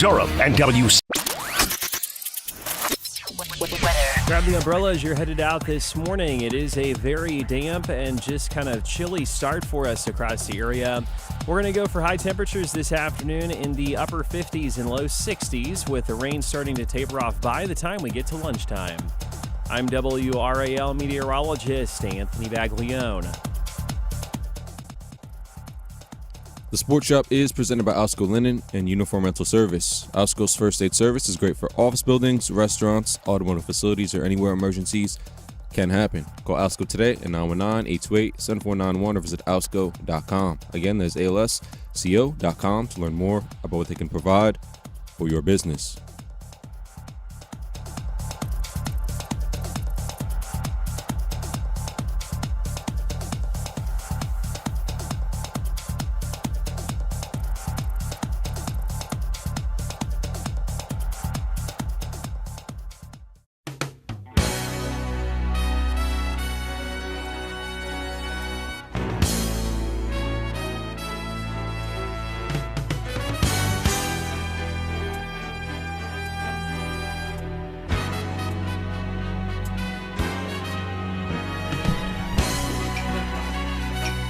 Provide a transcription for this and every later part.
Durham and WC. Grab the umbrella as you're headed out this morning. It is a very damp and just kind of chilly start for us across the area. We're going to go for high temperatures this afternoon in the upper 50s and low 60s, with the rain starting to taper off by the time we get to lunchtime. I'm WRAL meteorologist Anthony Baglione. The Sports Shop is presented by Alsco Linen and Uniform Rental Service. Alsco's first aid service is great for office buildings, restaurants, automotive facilities, or anywhere emergencies can happen. Call Alsco today at 919-828-7491 or visit alsco.com. Again, there's alsco.com to learn more about what they can provide for your business.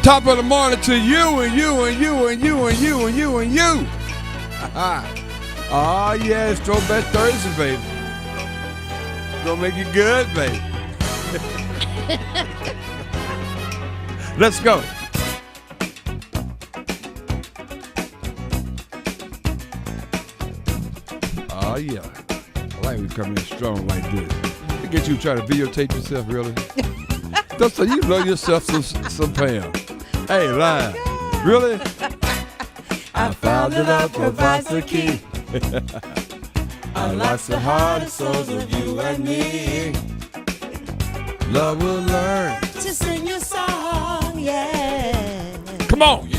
Top of the morning to you and you and you and you and you and you and you. Oh, yeah, it's Throwback Thursday, baby. Gonna make you good, baby. Let's go. Oh, yeah. I like when you come in strong like this. Look at you trying to videotape yourself, really. That's so you love yourself some Pam. Hey, lie. Really? I found that love provides the key. Unlocks the heart and souls of you and me. Love will learn To sing your song, yeah. Come on.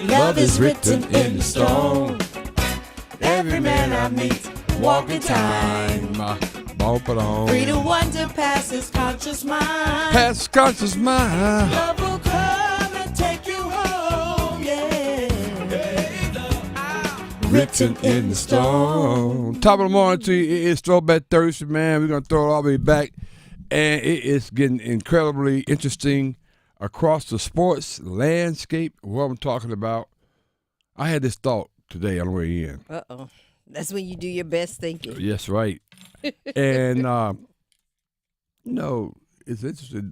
Love is written in the stone. Every man I meet, walk in time. Bump it on. Free to wonder past his conscious mind. Past conscious mind. Love will come and take you home, yeah. Written in the stone. Top of the morning to you. It's Throwback Thursday, man. We're going to throw it all the way back. And it is getting incredibly interesting across the sports landscape. What I'm talking about. I had this thought today on the way in. Uh-oh. That's when you do your best thinking. Yes, right. And, it's interesting.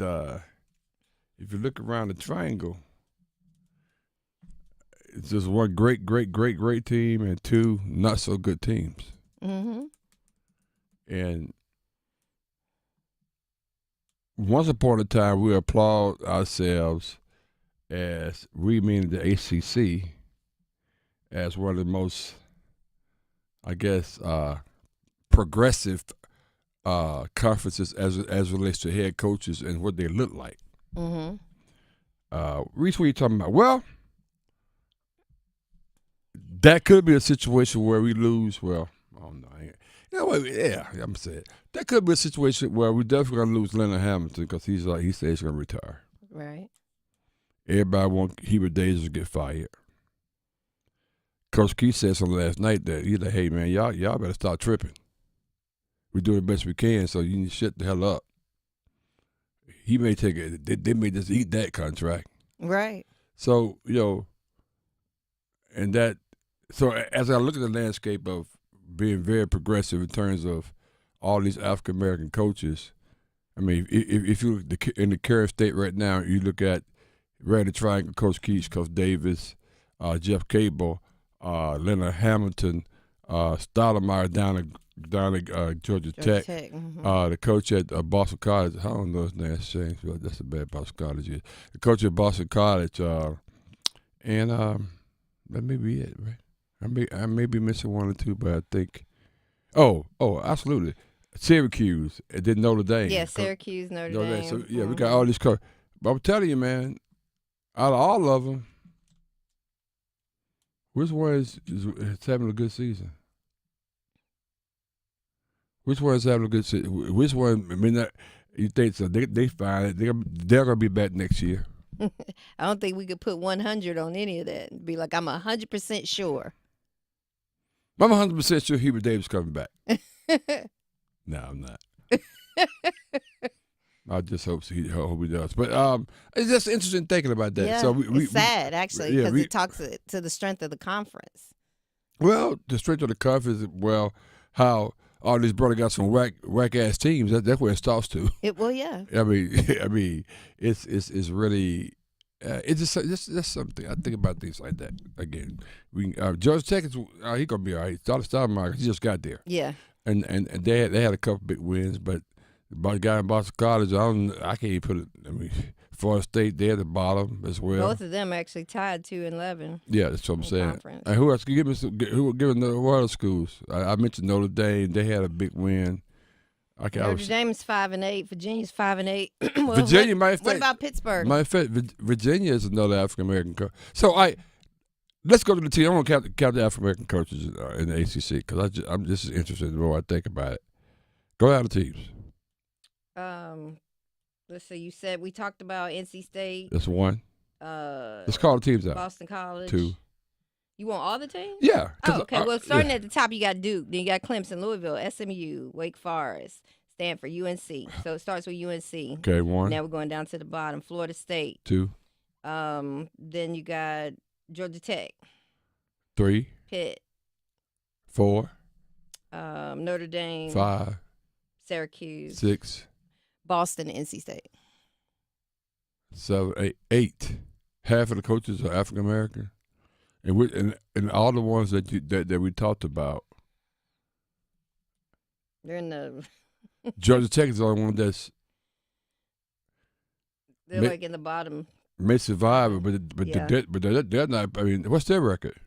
If you look around the triangle, it's just one great team and two not so good teams. Mm-hmm. And once upon a time, we applaud ourselves as, we mean the ACC, as one of the most, I guess, progressive conferences as relates to head coaches and what they look like. Mm-hmm. Reese, what are you talking about? Well, that could be a situation where we lose. Well, I don't know. Yeah, I'm saying that could be a situation where we definitely gonna lose Leonard Hamilton because he said he's gonna retire. Right. Everybody want Hubert Davis to get fired. Coach Keith said something last night that he's like, "Hey man, y'all better start tripping. We're doing the best we can, so you need to shut the hell up." He may take it. They may just eat that contract. Right. So and that. So as I look at the landscape of being very progressive in terms of all these African American coaches, I mean, if you look in the current state right now, you look at Randy Triangle, Coach Keith, Coach Davis, Jeff Cable, Leonard Hamilton, Stoudemire down at Georgia Tech. Mm-hmm. The coach at Boston College, I don't know his name, James, but that's a bad Boston College is. The coach at Boston College, and that may be it, right? I may be missing one or two, but I think. Oh, absolutely. Syracuse, and then Notre Dame. Yeah, Syracuse, Notre Dame. So yeah, we got all these coaches. But I'm telling you, man, out of all of them, which one is having a good season? Which one is having a good season? Which one? I mean, you think so? They fine it. They're gonna be back next year. I don't think we could put 100 on any of that and be like, I'm 100% sure. I'm 100% sure Hubert Davis coming back. No, I'm not. I just hope he does. But it's just interesting thinking about that. Yeah, So it's sad, actually, yeah, because it talks to the strength of the conference. Well, the strength of the conference, how all these brothers got some whack ass teams. That's where it starts to. Yeah. I mean, it's really. It's just something. I think about things like that again. Georgia Tech is he gonna be all right. Stoudemire, he just got there. Yeah. And they had a couple big wins, but the guy in Boston College, I can't even put it. I mean, Florida State, they're at the bottom as well. Both of them actually tied 2-11. Yeah, that's what I'm saying. Conference. And who else? Give me who were giving the other schools? I mentioned Notre Dame. They had a big win. Notre Dame's 5-8. Virginia's 5-8. Well, Virginia, what about Pittsburgh? Matter of fact, Virginia is another African American coach. So let's go to the team. I want to count the African American coaches in the ACC because I'm just interested the more I think about it. Go down the teams. Let's see. You said we talked about NC State. That's one. Let's call the teams out. Boston College. 2. You want all the teams? Yeah. Oh, okay. Well, starting at the top, you got Duke. Then you got Clemson, Louisville, SMU, Wake Forest, Stanford, UNC. So it starts with UNC. Okay, 1. Now we're going down to the bottom. Florida State. 2. Then you got Georgia Tech. 3. Pitt. 4. Notre Dame. 5. Syracuse. 6. Boston, NC State. 7, 8. Half of the coaches are African American. And all the ones that we talked about, they're in the Georgia Tech is the only one that's like in the bottom. May survive, but Yeah. they're not. I mean, what's their record?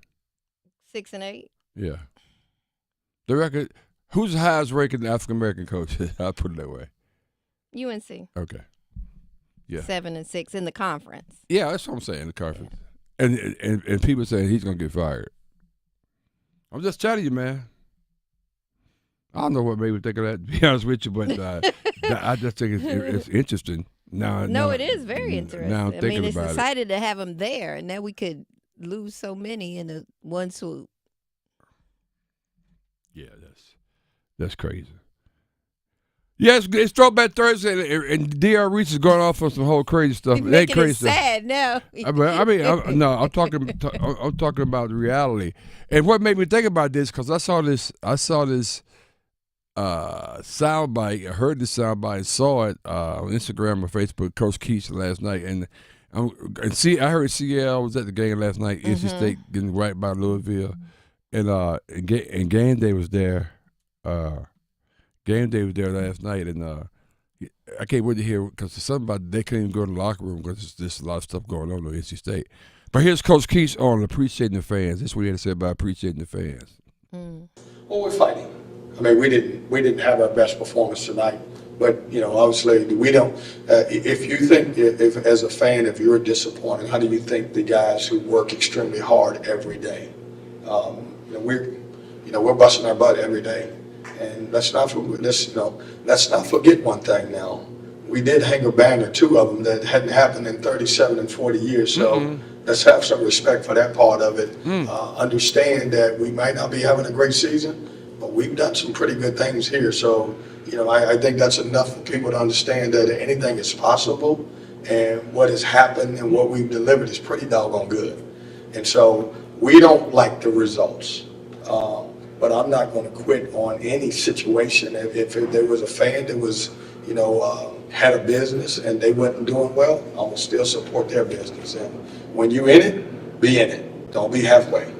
6-8. Yeah, the record. Who's the highest ranking African American coach? I'll put it that way. UNC. Okay. Yeah. 7-6 in the conference. Yeah, that's what I'm saying. The conference. Yeah. And people saying he's gonna get fired. I'm just telling you, man. I don't know what made me think of that, to be honest with you, but I just think it's interesting. Now, it is very interesting. Now I'm thinking it's about excited to have him there, and now we could lose so many in a one swoop. Yeah, that's crazy. Yes, it's Throwback Thursday, and DR Reese is going off on some whole crazy stuff. You're It ain't making crazy it sad now. I'm talking about the reality. And what made me think about this, because I saw this soundbite. I heard this soundbite and saw it on Instagram or Facebook. Coach Keith last night, and I heard CL was at the game last night. NC State getting right by Louisville, and Game Day was there. Game Day was there last night, and I can't wait to hear, because something about they couldn't even go to the locker room because there's a lot of stuff going on at NC State. But here's Coach Keith on appreciating the fans. This is what he had to say about appreciating the fans. Well, we're fighting. I mean, we didn't have our best performance tonight, but obviously we don't. If you think, if as a fan, if you're disappointed, how do you think the guys who work extremely hard every day? We're busting our butt every day. And let's not forget one thing now. We did hang a banner, 2 of them, that hadn't happened in 37 and 40 years. So let's have some respect for that part of it. Understand that we might not be having a great season, but we've done some pretty good things here. So, I think that's enough for people to understand that anything is possible, and what has happened and what we've delivered is pretty doggone good. And so we don't like the results. But I'm not going to quit on any situation. If there was a fan that was, had a business and they wasn't doing well, I'm going to still support their business. And when you're in it, be in it. Don't be halfway,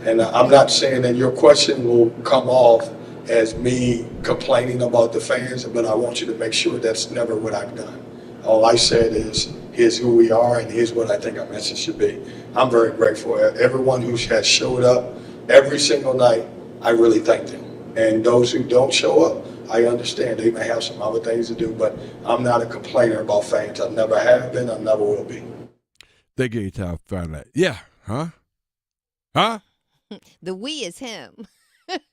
And I'm not saying that your question will come off as me complaining about the fans, but I want you to make sure that's never what I've done. All I said is, here's who we are and here's what I think our message should be. I'm very grateful. Everyone who has showed up every single night, I really thank them. And those who don't show up, I understand they may have some other things to do, but I'm not a complainer about fans. I never have been, I never will be. They gave you time to find that. Yeah. Huh? The we is him. What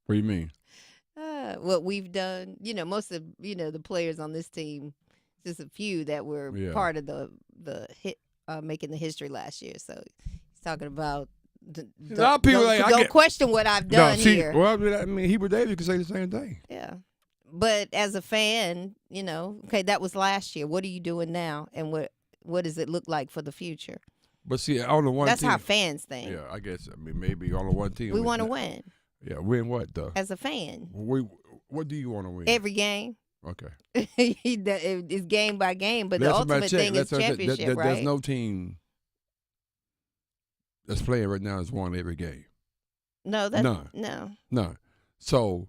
do you mean? What we've done, most of the players on this team, just a few that were part of the hit, making the history last year. So he's talking about A lot of people don't question what I've done here. Well, I mean, Hebrew Davis could say the same thing. Yeah. But as a fan, okay, that was last year. What are you doing now? And what does it look like for the future? But see, on the one That's team. how fans think. Yeah, I guess. I mean, maybe on the one team. We want to win. Yeah, win what, though? As a fan. What do you want to win? Every game. Okay. It's game by game, but the ultimate thing is championship, right? There's no team that's playing right now that's won every game. No, that's no. So,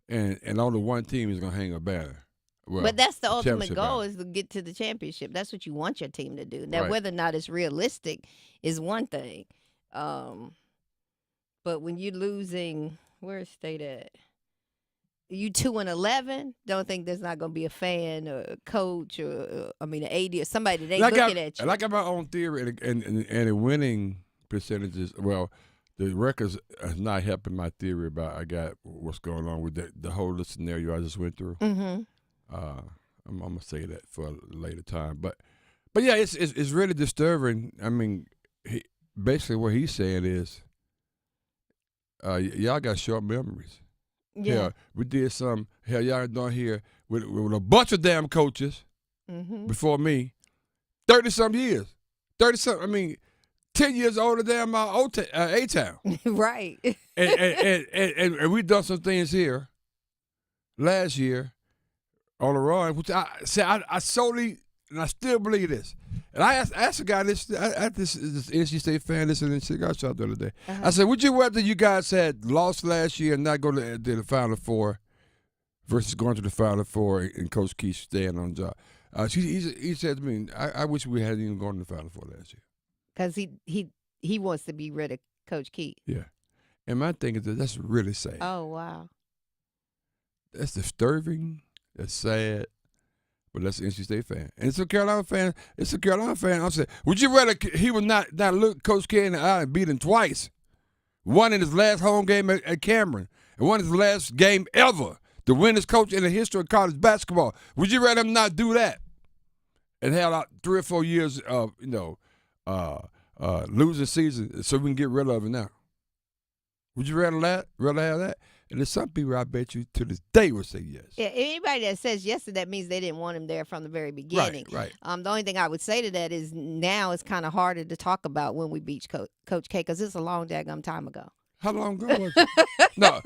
and only one team is gonna hang a banner. Well, but that's the ultimate goal banner. is to get to the championship. That's what you want your team to do. Now, Right. whether or not it's realistic is one thing. But when you're losing, where's State at? You 2-11. Don't think there's not gonna be a fan or a coach or an AD or somebody that ain't looking at you. And I got my own theory, and the winning percentages. Well, the records is not helping my theory about what's going on with the whole scenario I just went through. Mm-hmm. I'm gonna say that for a later time, but yeah, it's really disturbing. I mean, basically what he's saying is, y'all got short memories. Yeah. Hell, we did some. Hell, y'all done here with a bunch of damn coaches before me, 30-some years, 30-some. I mean, 10 years older than my A-Town. Right. and we done some things here last year on the run, which I solely, and I still believe this. And I asked a guy this NC State fan listening in the cigar shop the other day. I said, would you rather you guys had lost last year and not go to the Final Four versus going to the Final Four and Coach Keith staying on the job? He said to me, I wish we hadn't even gone to the Final Four last year. Because he wants to be rid of Coach Keith. Yeah. And my thing is that's really sad. Oh, wow. That's disturbing. That's sad. But that's an NC State fan. And it's a Carolina fan. I'm saying, would you rather he would not look Coach K in the eye and beat him twice? One in his last home game at Cameron, and one in his last game ever. The winningest coach in the history of college basketball. Would you rather him not do that and have out 3 or 4 years of losing season so we can get rid of it now? Would you rather have that? And there's some people, I bet you, to this day would say yes. Yeah, anybody that says yes to that means they didn't want him there from the very beginning. Right. The only thing I would say to that is now it's kind of harder to talk about when we beat Coach K because it's a long daggum time ago. How long ago was it? No.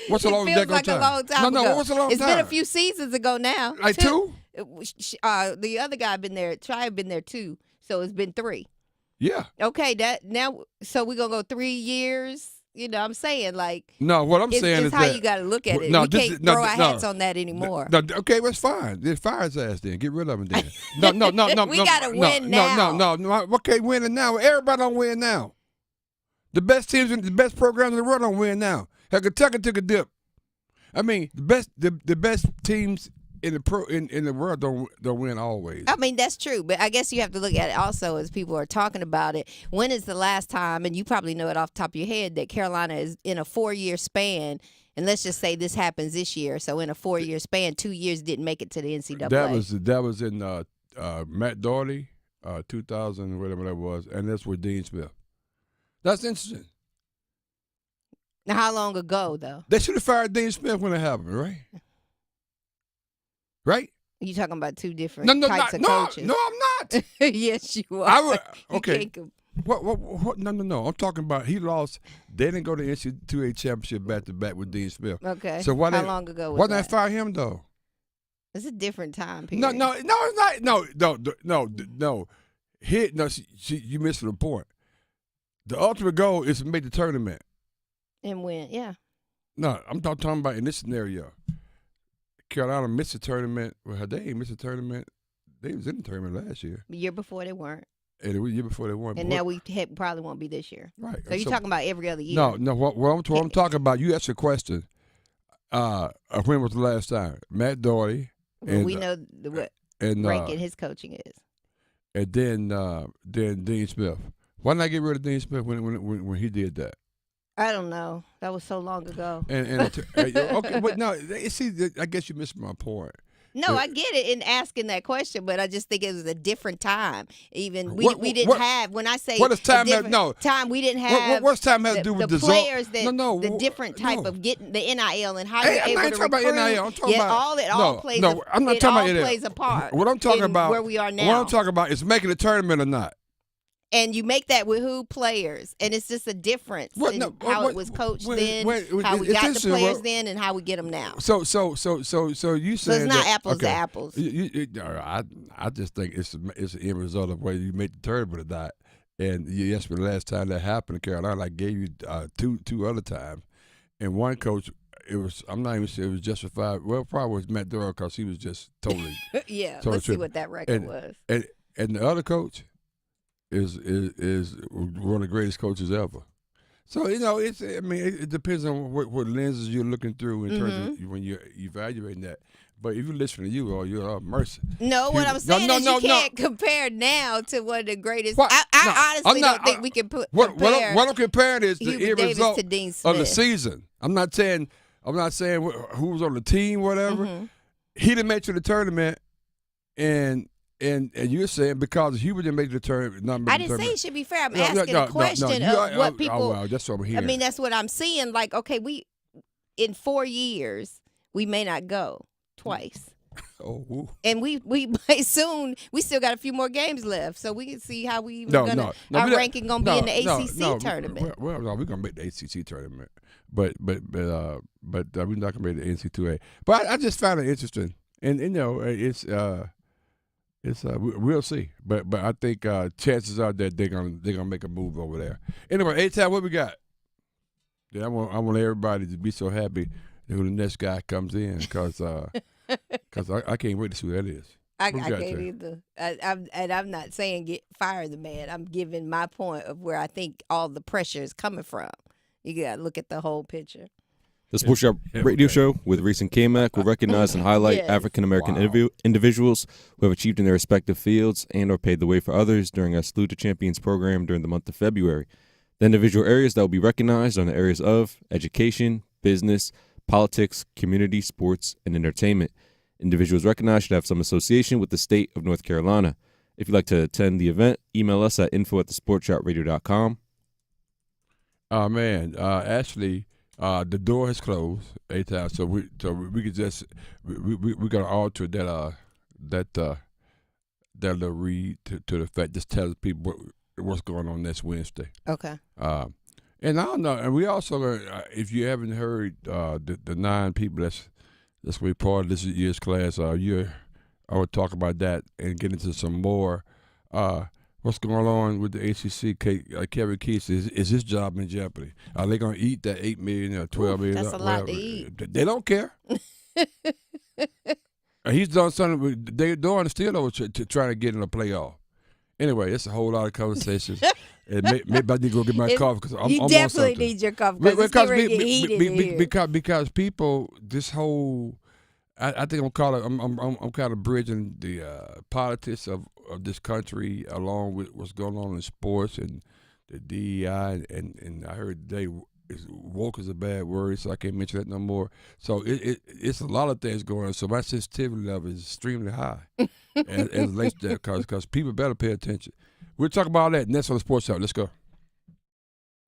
What's a long feels like time? a long time ago. No, what's a long time? It's been a few seasons ago now. Like 2? The other guy been there. Tribe been there 2, so it's been 3. Yeah. Okay, so we're going to go 3 years. You know what I'm saying? Like, no, what I'm saying is how that you got to look at it. No, we can't throw our hats on that anymore. No, okay, that's fine. Then fire his ass then. Get rid of him then. No. We got to win now. No. Okay, winning now. Everybody don't win now. The best teams and the best programs in the world don't win now. Hell, Kentucky took a dip. I mean, the best teams in the world don't win always. I mean, that's true, but I guess you have to look at it also as people are talking about it. When is the last time, and you probably know it off the top of your head, that Carolina is in a 4-year span, and let's just say this happens this year, so in a 4-year span, 2 years didn't make it to the NCAA. That was in Matt Doherty, 2000, whatever that was, and that's with Dean Smith. That's interesting. Now, how long ago, though? They should have fired Dean Smith when it happened, right? Right? You talking about 2 different types of coaches? No, I'm not. Yes, you are. Okay. What? No. I'm talking about he lost. They didn't go to the NCAA championship back to back with Dean Smith. Okay. So how long ago was why that? didn't they fire him though? It's a different time period. No, it's not. No. You missed the point. The ultimate goal is to make the tournament. And win, yeah. No, I'm talking about in this scenario. Carolina missed the tournament. Well, they ain't missed the tournament. They was in the tournament last year. The year before they weren't. And the year before they won. And now we probably won't be this year. Right. So you're talking about every other year. No. What I'm talking about, you asked a question. When was the last time? Matt Doherty. Well, we know what ranking his coaching is. And then Dean Smith. Why not get rid of Dean Smith when he did that? I don't know. That was so long ago. Okay, but no, see, I guess you missed my point. No, I get it in asking that question, but I just think it was a different time. Even we What- didn't what- have, when I say what does time a have- different no. time, we didn't have What's time have to do with the the zone? players that No, the different type no. of getting the NIL and how Hey, you're I'm able not to talking about recruit. NIL. I'm talking Yeah, about it all plays. I'm not it talking all about NIL. plays a part. What I'm talking in about, where we are now. What I'm talking about is making a tournament or not. And you make that with who? Players. And it's just a difference in how it was coached then, how we got the players then, and how we get them now. So you saying So it's not apples to okay. apples. I just think it's an end result of whether you make the tournament or not. And you asked me the last time that happened in Carolina. I gave you two other times, and one coach. I'm not even sure it was justified. Well, probably was Matt Doyle because he was just totally. Yeah, totally let's see tripping. what that record was. And the other coach is one of the greatest coaches ever. So it depends on what lenses you're looking through in terms of when you're evaluating that. But if you listen to you're mercy. No, what I'm saying is you can't compare now to one of the greatest. What? I honestly don't think we can compare. What I'm comparing is the Hubert end Davis result to Dean of the Smith. season. I'm not saying who was on the team, whatever. Mm-hmm. He didn't make it to the tournament, and you're saying because Hubert didn't make the tournament. I didn't say it should be fair. I'm asking a question of what people. Oh, well, that's what I'm hearing. I mean, that's what I'm seeing. Like, okay, in 4 years we may not go twice. Oh, woo. And we might soon. We still got a few more games left, so we can see how our ranking gonna be in the ACC tournament. Well, no, we're gonna make the ACC tournament, but we're not gonna make the NC2A. But I just found it interesting, and we'll see. But I think chances are that they're gonna make a move over there. Anyway, A-Town, what we got? Yeah, I want everybody to be so happy when the next guy comes in because I can't wait to see who that is. I can't either. I'm not saying fire the man. I'm giving my point of where I think all the pressure is coming from. You got to look at the whole picture. The Sports Shop radio show with Reese and Kmac will recognize and highlight African American individuals who have achieved in their respective fields and or paved the way for others during our Salute to Champions program during the month of February. The individual areas that will be recognized are the areas of education, business, politics, community, sports, and entertainment. Individuals recognized should have some association with the state of North Carolina. If you'd like to attend the event, email us at info@thesportshopradio.com. Actually, the door has closed A-Town, so we could just we got to alter that little read to the fact just tell people what's going on next Wednesday. Okay. And I don't know, and we also if you haven't heard the 9 people that's going to be part of this year's class, I would talk about that and get into some more. What's going on with the ACC? Kevin Keith, is his job in jeopardy? Are they going to eat that $8 million or $12 million? That's a lot to eat. They don't care. He's done something. They're doing still over to try to get in a playoff. Anyway, it's a whole lot of conversations. And maybe I need to go get my coffee because I'm you definitely need your coffee because people, this whole, I think I'm kind of bridging the politics of this country along with what's going on in sports and the DEI and I heard today woke is a bad word, so I can't mention that no more. So it's a lot of things going on. So my sensitivity level is extremely high as it relates to that because people better pay attention. We'll talk about that next on the Sports Shop. Let's go.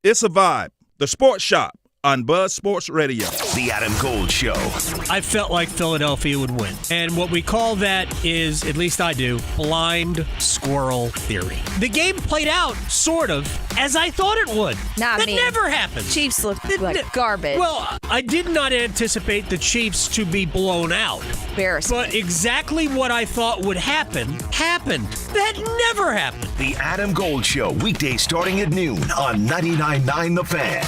It's a vibe. The Sports Shop on Buzz Sports Radio. The Adam Gold Show. I felt like Philadelphia would win. And what we call that is, at least I do, blind squirrel theory. The game played out, sort of, as I thought it would. That never happens. Chiefs looked like garbage. Well, I did not anticipate the Chiefs to be blown out. Embarrassing. But exactly what I thought would happen, happened. That never happened. The Adam Gold Show, weekdays starting at noon on 99.9 The Fan.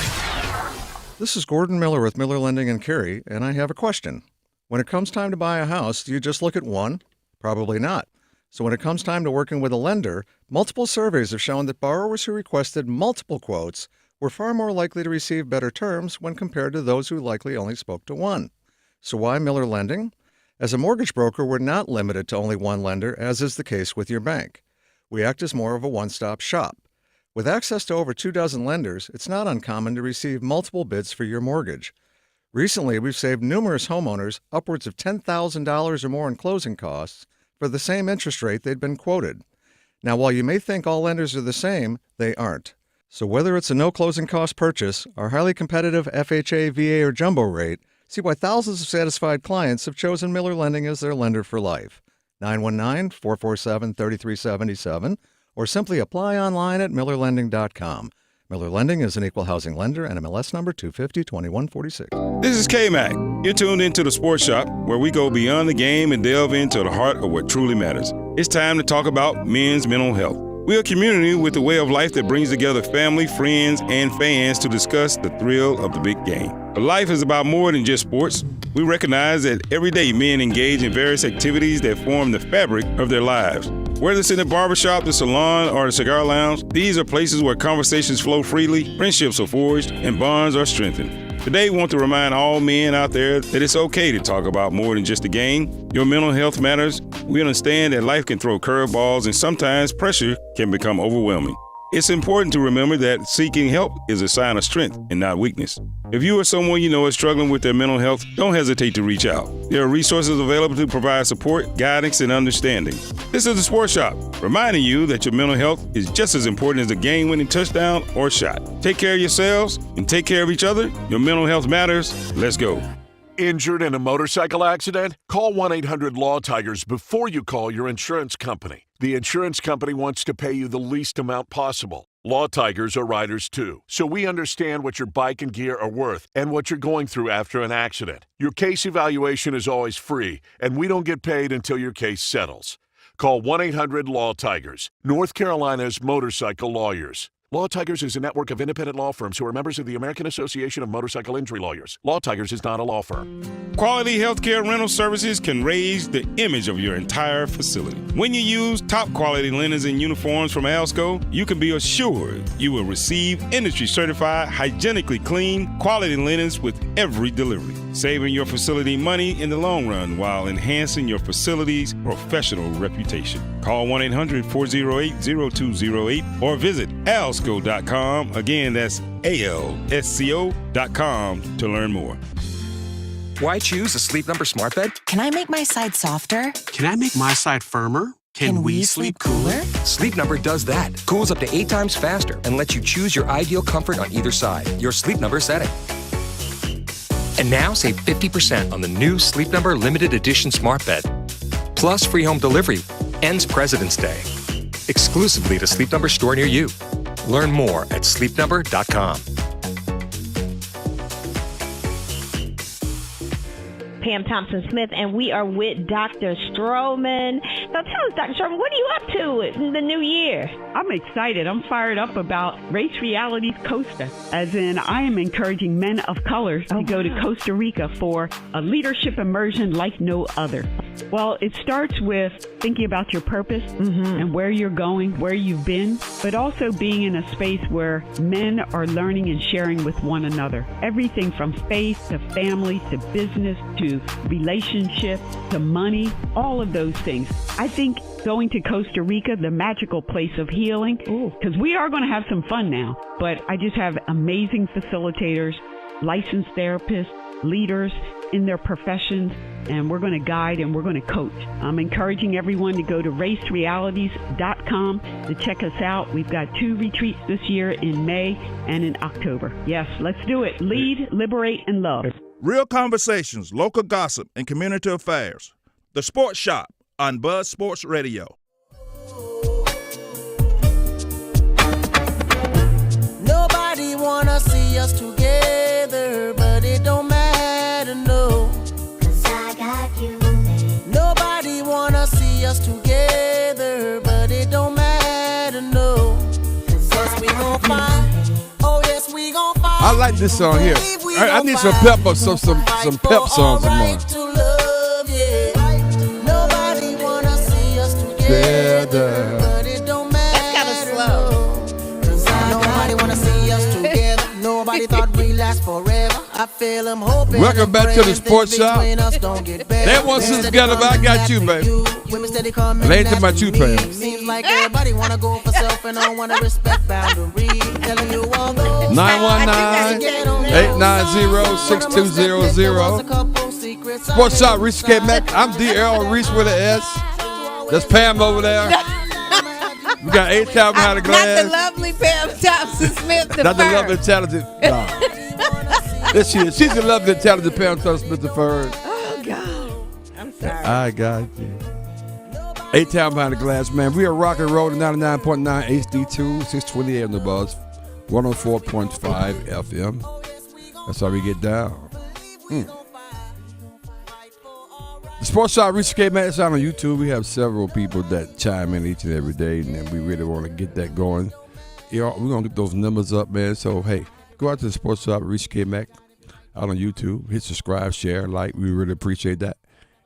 This is Gordon Miller with Miller Lending and Carey, and I have a question. When it comes time to buy a house, do you just look at one? Probably not. So when it comes time to working with a lender, multiple surveys have shown that borrowers who requested multiple quotes were far more likely to receive better terms when compared to those who likely only spoke to one. So why Miller Lending? As a mortgage broker, we're not limited to only one lender, as is the case with your bank. We act as more of a one-stop shop. With access to over 24 lenders, it's not uncommon to receive multiple bids for your mortgage. Recently, we've saved numerous homeowners upwards of $10,000 or more in closing costs for the same interest rate they'd been quoted. Now, while you may think all lenders are the same, they aren't. So whether it's a no closing cost purchase, our highly competitive FHA, VA, or jumbo rate, see why thousands of satisfied clients have chosen Miller Lending as their lender for life. 919-447-3377, or simply apply online at millerlending.com. Miller Lending is an equal housing lender, NMLS number 2502146. This is Kmac. You're tuned into the Sports Shop, where we go beyond the game and delve into the heart of what truly matters. It's time to talk about men's mental health. We're a community with a way of life that brings together family, friends, and fans to discuss the thrill of the big game. But life is about more than just sports. We recognize that every day men engage in various activities that form the fabric of their lives. Whether it's in the barbershop, the salon, or the cigar lounge, these are places where conversations flow freely, friendships are forged, and bonds are strengthened. Today, we want to remind all men out there that it's okay to talk about more than just the game. Your mental health matters. We understand that life can throw curveballs, and sometimes pressure can become overwhelming. It's important to remember that seeking help is a sign of strength and not weakness. If you or someone you know is struggling with their mental health, don't hesitate to reach out. There are resources available to provide support, guidance, and understanding. This is the Sports Shop, reminding you that your mental health is just as important as a game-winning touchdown or shot. Take care of yourselves and take care of each other. Your mental health matters. Let's go. Injured in a motorcycle accident? Call 1-800-LAW-TIGERS before you call your insurance company. The insurance company wants to pay you the least amount possible. Law Tigers are riders too, so we understand what your bike and gear are worth and what you're going through after an accident. Your case evaluation is always free, and we don't get paid until your case settles. Call 1-800-LAW-TIGERS, North Carolina's motorcycle lawyers. Law Tigers is a network of independent law firms who are members of the American Association of Motorcycle Injury Lawyers. Law Tigers is not a law firm. Quality healthcare rental services can raise the image of your entire facility. When you use top quality linens and uniforms from Alsco, you can be assured you will receive industry certified, hygienically clean, quality linens with every delivery, saving your facility money in the long run while enhancing your facility's professional reputation. Call 1-800-408-0208 or visit alsco.com. Again, that's ALSCO.com to learn more. Why choose a Sleep Number smart bed? Can I make my side softer? Can I make my side firmer? Can we sleep cooler? Sleep Number does that. Cools up to 8 times faster and lets you choose your ideal comfort on either side. Your Sleep Number setting. And now save 50% on the new Sleep Number limited edition smart bed. Plus free home delivery. Ends President's Day. Exclusively to Sleep Number store near you. Learn more at sleepnumber.com. Pam Thompson-Smith, and we are with Dr. Stroman. Now tell us, Dr. Stroman, what are you up to in the new year? I'm excited. I'm fired up about Race Realities Costa, as in I am encouraging men of color to go to Costa Rica for a leadership immersion like no other. Well, it starts with thinking about your purpose and where you're going, where you've been, but also being in a space where men are learning and sharing with one another. Everything from faith to family to business to relationship to money, all of those things. I think going to Costa Rica, the magical place of healing, because we are going to have some fun now, but I just have amazing facilitators, licensed therapists, leaders in their professions, and we're going to guide and we're going to coach. I'm encouraging everyone to go to racerealities.com to check us out. We've got 2 retreats this year in May and in October. Yes, let's do it. Lead, liberate, and love. Real conversations, local gossip, and community affairs. The Sports Shop on Buzz Sports Radio. Nobody wanna see us together, but it don't matter, no. 'Cause I got you. Nobody wanna see us together, but it don't matter, no. 'Cause we gon' fight. Oh yes, we gon' fight. I like this song here. I need some pep or some pep songs in mine. Nobody wanna see us together, but it don't matter. That's kind of slow. Nobody wanna see us together. Nobody thought we last forever. I feel I'm hoping. Welcome back to the Sports Shop. That one sister's got it, but I got you, baby. It ain't about you, Pam. Seems like everybody wanna go for self and don't wanna respect boundaries. Telling you all those 919-890-6200. Sports Shop, Reese Kmac. I'm D.L. Reese with an S. That's Pam over there. We got 8 Town behind the glass. Not the lovely Pam Thompson-Smith the Not the first. lovely and talented. No. Yes, she is. She's the lovely and talented Pam Thompson-Smith the first. Oh, God. I'm sorry. I got you. 8 Town behind the glass, man. We are rock and roll to 99.9 HD2, 628 on the buzz, 104.5 FM. That's how we get down. The Sports Shop, Reese Kmac, it's out on YouTube. We have several people that chime in each and every day, and we really want to get that going. You know, we're going to get those numbers up, man. So, hey, go out to the Sports Shop, Reese Kmac, out on YouTube. Hit subscribe, share, like. We really appreciate that.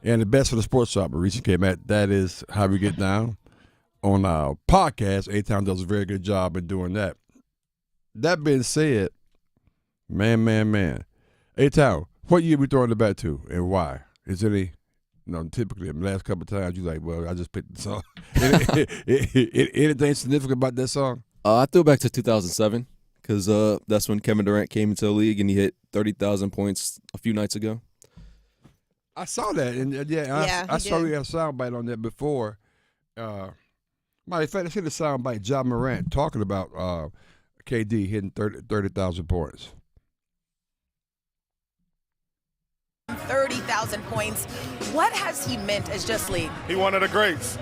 And the best for the Sports Shop, Reese Kmac, that is how we get down. On our podcast, A-Town does a very good job in doing that. That being said, man. A-Town, what year we throwing the bat to and why? Is there any... typically, the last couple of times, you're like, well, I just picked the song. Anything significant about that song? I threw it back to 2007 because that's when Kevin Durant came into the league and he hit 30,000 points a few nights ago. I saw that, and I saw you have a soundbite on that before. Matter of fact, I see the soundbite, John Morant talking about KD hitting 30,000 points. 30,000 points. What has he meant as Just League? He one of the greats.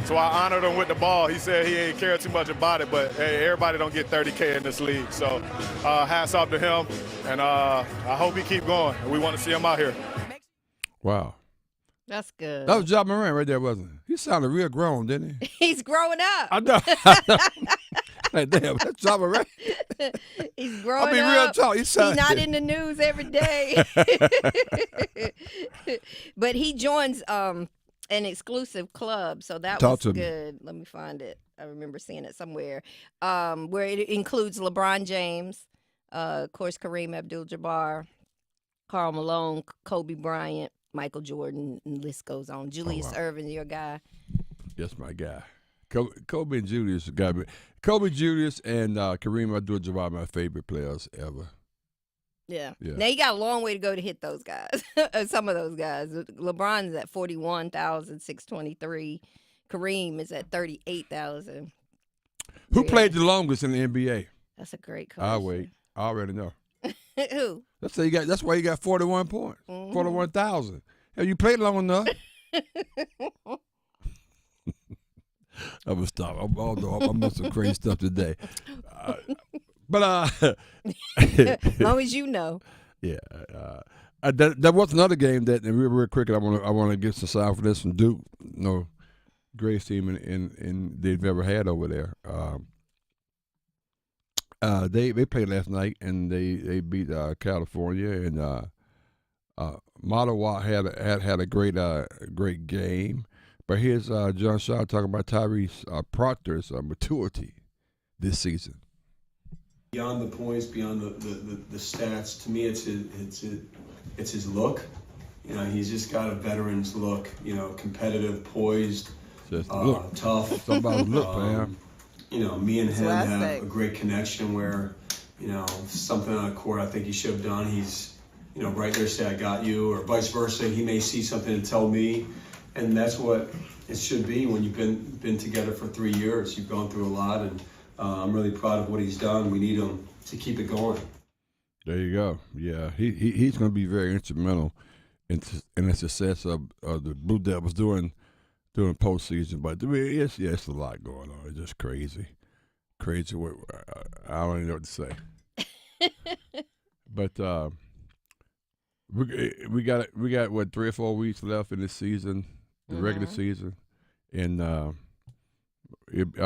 So I honored him with the ball. He said he ain't care too much about it, but hey, everybody don't get 30K in this league. So hats off to him, and I hope he keep going. We want to see him out here. Wow. That's good. That was John Morant right there, wasn't he? He sounded real grown, didn't he? He's growing up. I know. Like, damn, that's John Morant. He's growing up. I mean, real talk. He's not in the news every day. But he joins an exclusive club, so that was good. Let me find it. I remember seeing it somewhere. Where it includes LeBron James, of course, Kareem Abdul-Jabbar, Karl Malone, Kobe Bryant, Michael Jordan, and the list goes on. Julius Erving, your guy. Yes, my guy. Kobe and Julius got me. Kobe, Julius, and Kareem Abdul-Jabbar, my favorite players ever. Yeah. Now you got a long way to go to hit those guys. Some of those guys. LeBron's at 41,623. Kareem is at 38,000. Who played the longest in the NBA? That's a great question. I'll wait. I already know. Who? That's why you got 41 points. 41,000. Have you played long enough? I'm gonna stop. I'm on some crazy stuff today. But as long as you know. Yeah. That was another game that, and real quick, I want to get some sound for this from Duke. Greatest team in they've ever had over there. They played last night and they beat California, and Matawa had a great game. But here's John Shaw talking about Tyrese Proctor's maturity this season. Beyond the points, beyond the stats, to me it's his look. He's just got a veteran's look. Competitive, poised, tough. It's about his look, man. Me and him have a great connection where, something on the court I think he should have done. He's, right there say I got you, or vice versa. He may see something and tell me. And that's what it should be when you've been together for 3 years. You've gone through a lot, and I'm really proud of what he's done. We need him to keep it going. There you go. Yeah, he's going to be very instrumental in the success of the Blue Devils during postseason. But it's a lot going on. It's just crazy. I don't even know what to say. But we got what, 3 or 4 weeks left in this season. The regular season, and I'll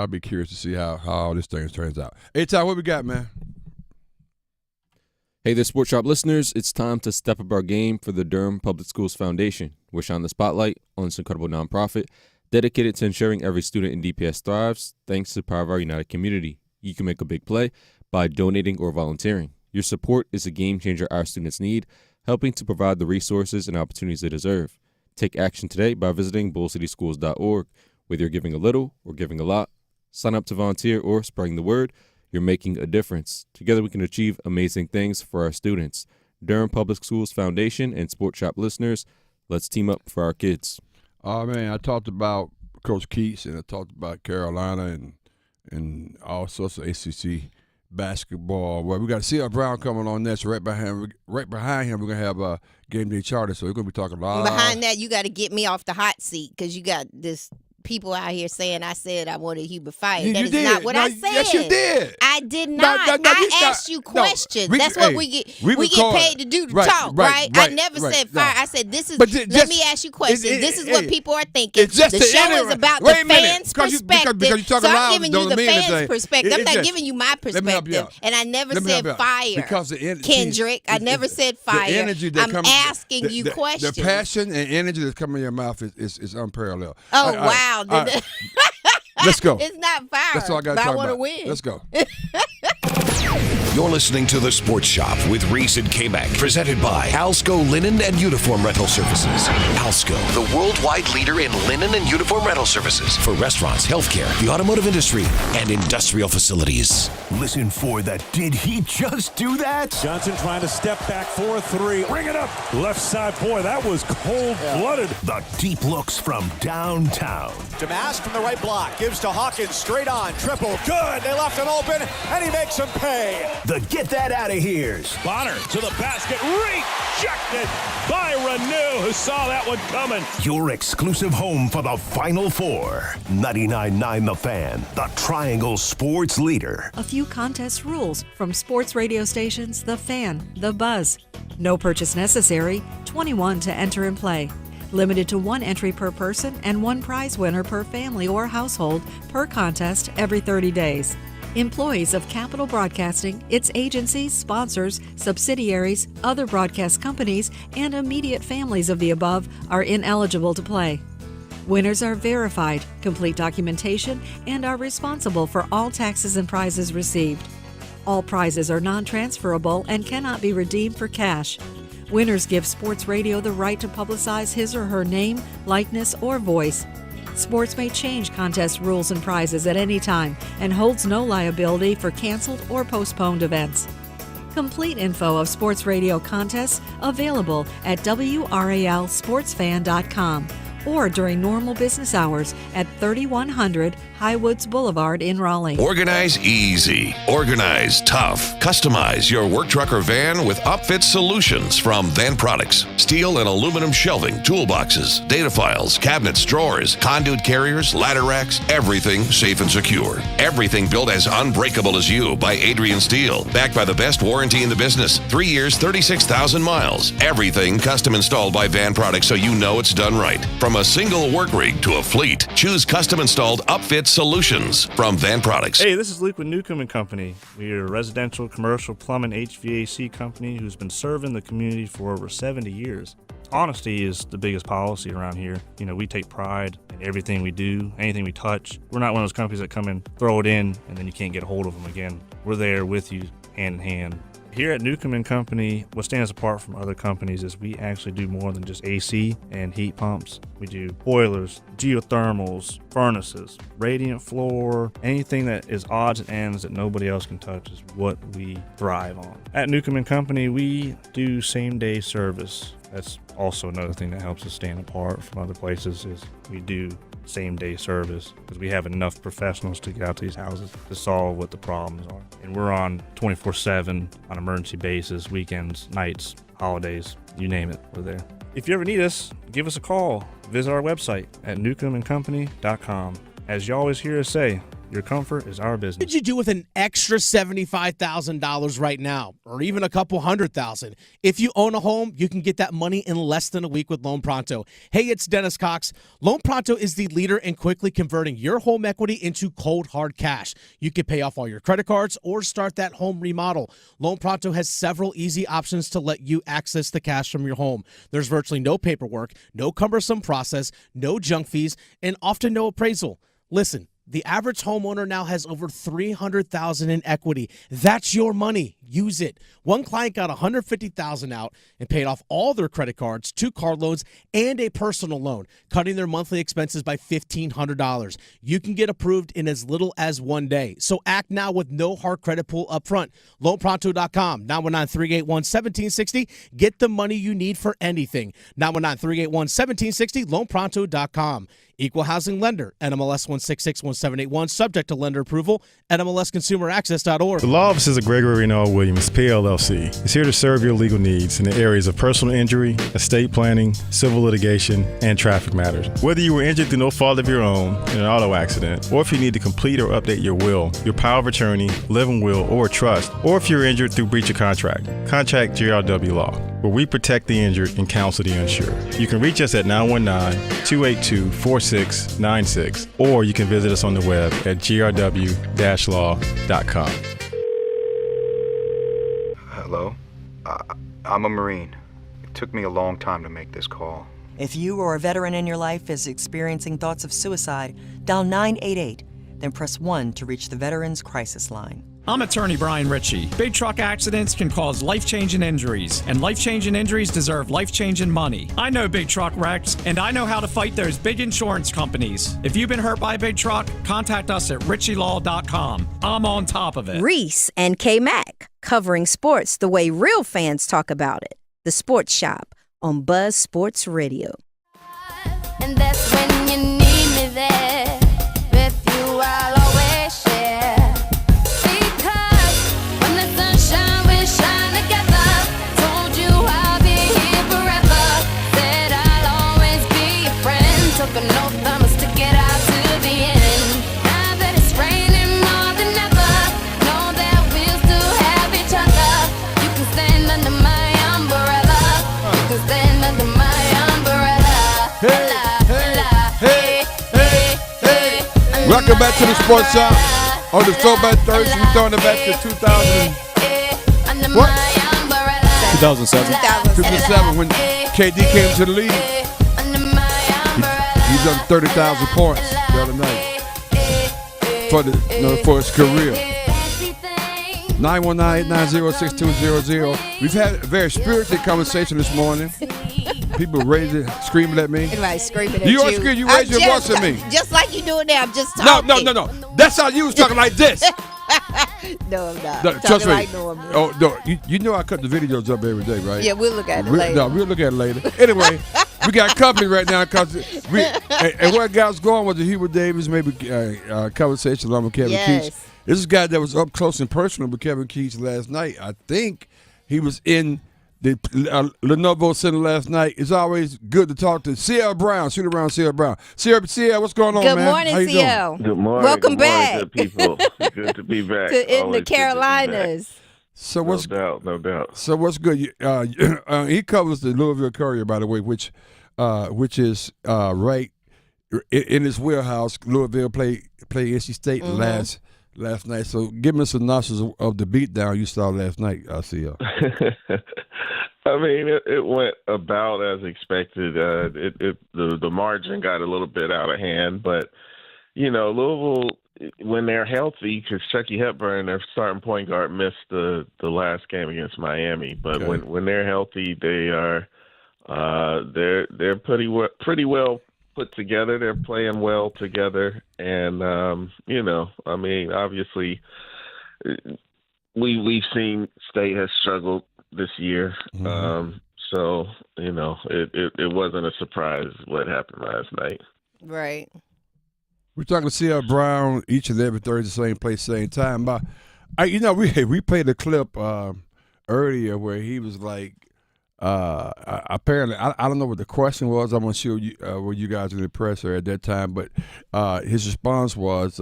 be curious to see how all this thing turns out. Hey, Ty, what we got, man? Hey there, Sports Shop listeners. It's time to step up our game for the Durham Public Schools Foundation. We're shining the spotlight on this incredible nonprofit dedicated to ensuring every student in DPS thrives thanks to the power of our united community. You can make a big play by donating or volunteering. Your support is a game changer our students need, helping to provide the resources and opportunities they deserve. Take action today by visiting bullcityschools.org. Whether you're giving a little or giving a lot, sign up to volunteer or spreading the word, you're making a difference. Together we can achieve amazing things for our students. Durham Public Schools Foundation and Sports Shop listeners, let's team up for our kids. Oh, man, I talked about Coach Keats, and I talked about Carolina and all sorts of ACC basketball. Well, we got C.R. Brown coming on next. Right behind him, we're going to have a game day charter, so we're going to be talking a lot. Behind that, you got to get me off the hot seat because you got this people out here saying I said I wanted Hubert fired. That is not what I said. Yes, you did. I did not. I asked you questions. That's what we get. We get paid to do the talk, right? I never said fire. I said this is. Let me ask you questions. This is what people are thinking. The show is about the fans' perspective. So I'm giving you the fans' perspective. I'm not giving you my perspective. And I never said fire. Kendrick, I never said fire. I'm asking you questions. The passion and energy that's coming in your mouth is unparalleled. Oh wow. Let's go. It's not fire. That's all I got to talk about. I want to win. Let's go. You're listening to The Sports Shop with Reese and Kmac, presented by Alsco Linen and Uniform Rental Services. Alsco, the worldwide leader in linen and uniform rental services for restaurants, healthcare, the automotive industry, and industrial facilities. Listen for that. Did he just do that? Johnson trying to step back for a three. Bring it up. Left side. Boy, that was cold-blooded. The deep looks from downtown. Damas from the right block. Gives to Hawkins. Straight on. Triple. Good. They left him open, and he makes him pay. The get that out of here's. Bonner to the basket. Rejected by Renew, who saw that one coming. Your exclusive home for the Final Four. 99.9 The Fan, the Triangle Sports leader. A few contest rules from sports radio stations The Fan, The Buzz. No purchase necessary. 21 to enter and play. Limited to 1 entry per person and 1 prize winner per family or household per contest every 30 days. Employees of Capital Broadcasting, its agencies, sponsors, subsidiaries, other broadcast companies, and immediate families of the above are ineligible to play. Winners are verified, complete documentation, and are responsible for all taxes and prizes received. All prizes are non-transferable and cannot be redeemed for cash. Winners give sports radio the right to publicize his or her name, likeness, or voice. Sports may change contest rules and prizes at any time and holds no liability for canceled or postponed events. Complete info of sports radio contests available at WRALSportsFan.com or during normal business hours at 3100 Highwoods Boulevard in Raleigh. Organize easy. Organize tough. Customize your work truck or van with upfit solutions from Van Products. Steel and aluminum shelving, toolboxes, data files, cabinets, drawers, conduit carriers, ladder racks, everything safe and secure. Everything built as unbreakable as you by Adrian Steel. Backed by the best warranty in the business. 3 years, 36,000 miles. Everything custom installed by Van Products so you know it's done right. From a single work rig to a fleet, choose custom installed upfit solutions from Van Products. Hey, this is Luke with Newcomb & Company. We are a residential, commercial, plumbing, HVAC company who's been serving the community for over 70 years. Honesty is the biggest policy around here. You know, we take pride in everything we do, anything we touch. We're not one of those companies that come and throw it in and then you can't get a hold of them again. We're there with you, hand in hand. Here at Newcomb & Company, what stands apart from other companies is we actually do more than just AC and heat pumps. We do boilers, geothermals, furnaces, radiant floor, anything that is odds and ends that nobody else can touch is what we thrive on. At Newcomb & Company, we do same-day service. That's also another thing that helps us stand apart from other places is we do same-day service because we have enough professionals to get out to these houses to solve what the problems are. And we're on 24/7 on emergency basis, weekends, nights, holidays, you name it, we're there. If you ever need us, give us a call. Visit our website at newcombandcompany.com. As you always hear us say, your comfort is our business. What would you do with an extra $75,000 right now, or even a couple $100,000? If you own a home, you can get that money in less than a week with Loan Pronto. Hey, it's Dennis Cox. Loan Pronto is the leader in quickly converting your home equity into cold, hard cash. You can pay off all your credit cards or start that home remodel. Loan Pronto has several easy options to let you access the cash from your home. There's virtually no paperwork, no cumbersome process, no junk fees, and often no appraisal. Listen. The average homeowner now has over $300,000 in equity. That's your money. Use it. One client got $150,000 out and paid off all their credit cards, 2 car loans, and a personal loan, cutting their monthly expenses by $1,500. You can get approved in as little as 1 day. So act now with no hard credit pull up front. LoanPronto.com, 919-381-1760. Get the money you need for anything. 919-381-1760, LoanPronto.com. Equal housing lender, NMLS 1661781, subject to lender approval, NMLSconsumeraccess.org. The law offices of Gregory and R. Williams, PLLC, is here to serve your legal needs in the areas of personal injury, estate planning, civil litigation, and traffic matters. Whether you were injured through no fault of your own in an auto accident, or if you need to complete or update your will, your power of attorney, living will, or a trust, or if you're injured through breach of contract, contact GRW Law, where we protect the injured and counsel the unsure. You can reach us at 919-282-4696, or you can visit us on the web at grw-law.com. Hello? I'm a Marine. It took me a long time to make this call. If you or a veteran in your life is experiencing thoughts of suicide, dial 988, then press 1 to reach the Veterans Crisis Line. I'm attorney Brian Ritchie. Big truck accidents can cause life-changing injuries, and life-changing injuries deserve life-changing money. I know big truck wrecks, and I know how to fight those big insurance companies. If you've been hurt by a big truck, contact us at ritchielaw.com. I'm on top of it. Reese and Kmac, covering sports the way real fans talk about it. The Sports Shop on Buzz Sports Radio. And that's when you need me there. With you, I'll always share. Welcome back to the Sports Shop on the Throwback Thursday. We're throwing it back to 2000. What? 2007. 2007 when KD came to the league. He's done 30,000 points the other night for his career. 919-890-6200. We've had a very spirited conversation this morning. People raising, screaming at me. Everybody screaming at you. You raise your voice at me. Just like you doing now. I'm just talking. No. That's how you was talking like this. No, I'm not. No, trust me. Like normal. Oh, no. You know I cut the videos up every day, right? Yeah, we'll look at it later. No, we'll look at it later. Anyway, we got company right now because and where guys going was the Hubert Davis, maybe conversation along with Kevin Keats. This is a guy that was up close and personal with Kevin Keats last night. I think he was in the Lenovo Center last night. It's always good to talk to Sierra Brown. Shoot around Sierra Brown. Sierra, what's going on, man? Good morning, Sierra. Good morning. Welcome good back. Morning, good people. Good to be back. In the Carolinas. So no doubt. So what's good? He covers the Louisville Courier, by the way, which is right in his wheelhouse. Louisville played NC State last night. So give me a synopsis of the beatdown you saw last night, Sierra. I mean, it went about as expected. The margin got a little bit out of hand, but Louisville, when they're healthy, because Chucky Hepburn, their starting point guard, missed the last game against Miami. But when they're healthy, they are they're pretty well put together. They're playing well together, and I mean, obviously, we've seen State has struggled this year. So it wasn't a surprise what happened last night. Right. We're talking to Sierra Brown each and every Thursday, same place, same time. But we played a clip earlier where he was like, apparently, I don't know what the question was. I'm not sure were you guys in the presser at that time, but his response was,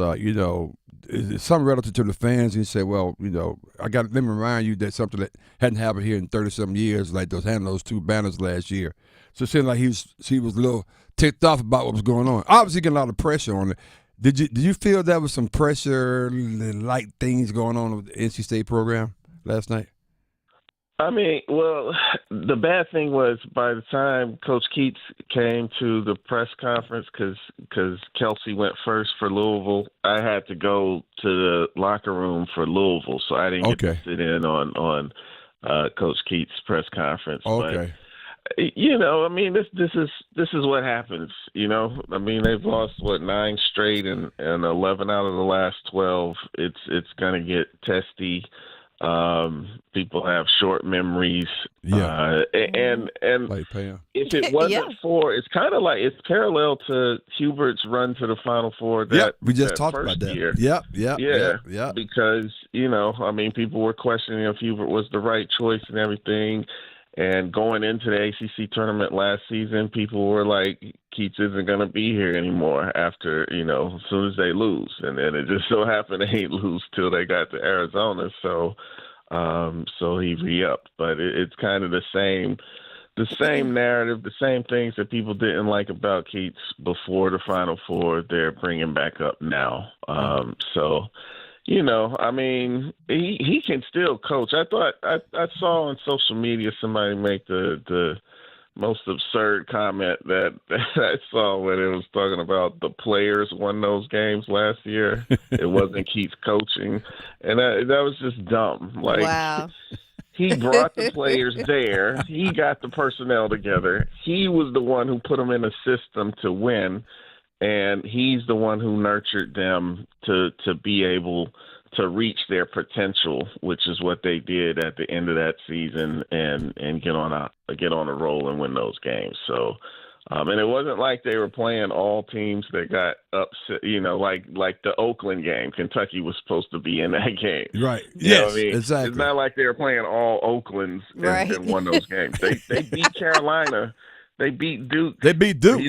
it's something relative to the fans. He said, well, let me remind you that something that hadn't happened here in 30-some years, like handling those 2 banners last year. So it seemed like he was a little ticked off about what was going on. Obviously, getting a lot of pressure on it. Did you feel there was some pressure, like things going on with the NC State program last night? I mean, well, the bad thing was by the time Coach Keats came to the press conference, because Kelsey went first for Louisville, I had to go to the locker room for Louisville, so I didn't get to sit in on Coach Keats' press conference. Okay. But, I mean, this is what happens. I mean, they've lost 9 straight and 11 out of the last 12. It's gonna get testy. People have short memories. And if it wasn't for, it's kind of like it's parallel to Hubert's run to the Final Four. We just that talked first about that. year. Yeah. Because I mean, people were questioning if Hubert was the right choice and everything. And going into the ACC tournament last season, people were like, Keats isn't going to be here anymore after, as soon as they lose. And then it just so happened they ain't lose till they got to Arizona. So he re-upped. But it's kind of the same narrative, the same things that people didn't like about Keats before the Final Four, they're bringing back up now. I mean, he can still coach. I thought I saw on social media somebody make the most absurd comment that I saw when it was talking about the players won those games last year. It wasn't Keith's coaching, and that was just dumb. Like, wow. He brought the players there. He got the personnel together. He was the one who put them in a system to win. And he's the one who nurtured them to be able to reach their potential, which is what they did at the end of that season, and get on a roll and win those games. So, and it wasn't like they were playing all teams that got upset. Like the Oakland game, Kentucky was supposed to be in that game. Right. Exactly. It's not like they were playing all Oaklands and won those games. They beat Carolina. They beat Duke. You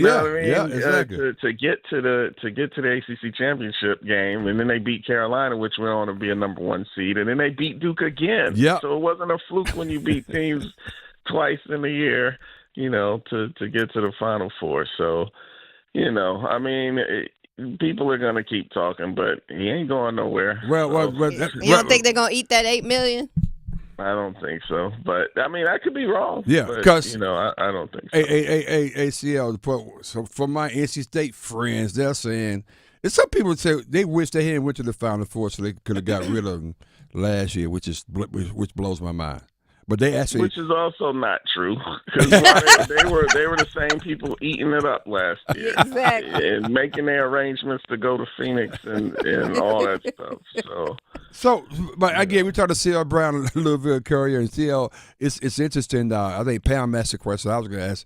know what I mean? Yeah, exactly. To get to the ACC championship game, and then they beat Carolina, which went on to be a number 1 seed, and then they beat Duke again. Yeah. So it wasn't a fluke when you beat teams twice in a year, to get to the Final Four. So, I mean, people are going to keep talking, but he ain't going nowhere. You don't think they're going to eat that $8 million? I don't think so, but I mean, I could be wrong. Yeah, because I don't think so. ACL. So for my NC State friends, they're saying, and some people say they wish they hadn't went to the Final Four so they could have got rid of them last year, which blows my mind. But they actually, which is also not true, because they were the same people eating it up last year, exactly, and making their arrangements to go to Phoenix and all that stuff. So, but again, we talked to C.L. Brown, Louisville Courier, and C.L. It's interesting. I think Pam asked the question I was going to ask: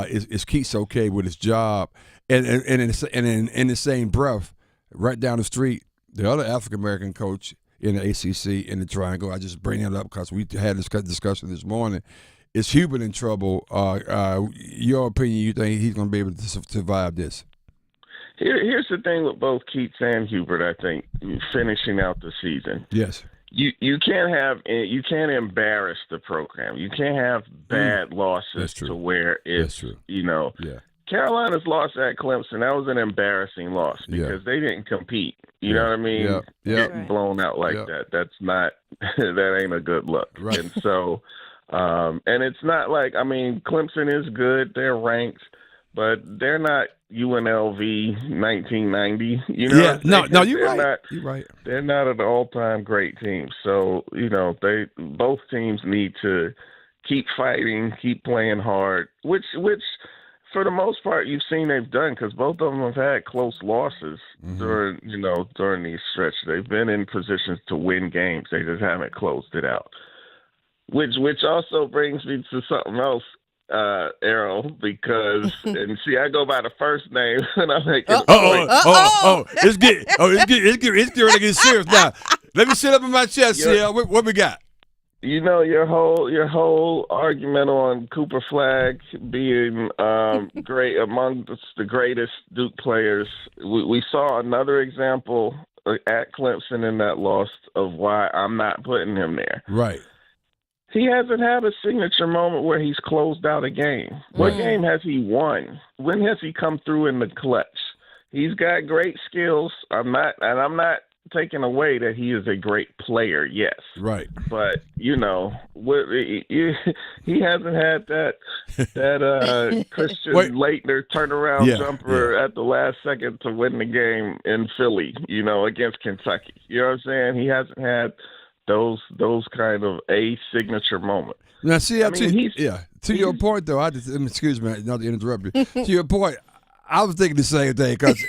Is Keats okay with his job? And in the same breath, right down the street, the other African American coach in the ACC in the Triangle. I just bring it up because we had this discussion this morning. Is Hubert in trouble? Your opinion? You think he's going to be able to survive this? Here's the thing with both Keats and Hubert. I think finishing out the season. Yes. You can't embarrass the program. You can't have bad losses to where it's Carolina's loss at Clemson, that was an embarrassing loss because they didn't compete. You know what I mean? Getting blown out like that. That's not that ain't a good look. Right. And so and it's not like, I mean, Clemson is good, they're ranked, but they're not UNLV 1990. You know? No, you're right. You're right. They're not an all-time great team. So, both teams need to keep fighting, keep playing hard, which for the most part, you've seen they've done, because both of them have had close losses during these stretches. They've been in positions to win games. They just haven't closed it out. Which also brings me to something else, Errol, because and see, I go by the first name, and I'm like, it's getting ready to get serious now. Let me sit up in my chest, CL. What we got? Your whole argument on Cooper Flagg being great among the greatest Duke players. We saw another example at Clemson in that loss of why I'm not putting him there. Right. He hasn't had a signature moment where he's closed out a game. What game has he won? When has he come through in the clutch? He's got great skills. I'm not taking away that he is a great player, yes. Right. But, he hasn't had that Christian Laettner turnaround jumper at the last second to win the game in Philly, against Kentucky. You know what I'm saying? He hasn't had those kind of a signature moments. Now, see, to your point, though, excuse me, not to interrupt you. To your point, I was thinking the same thing because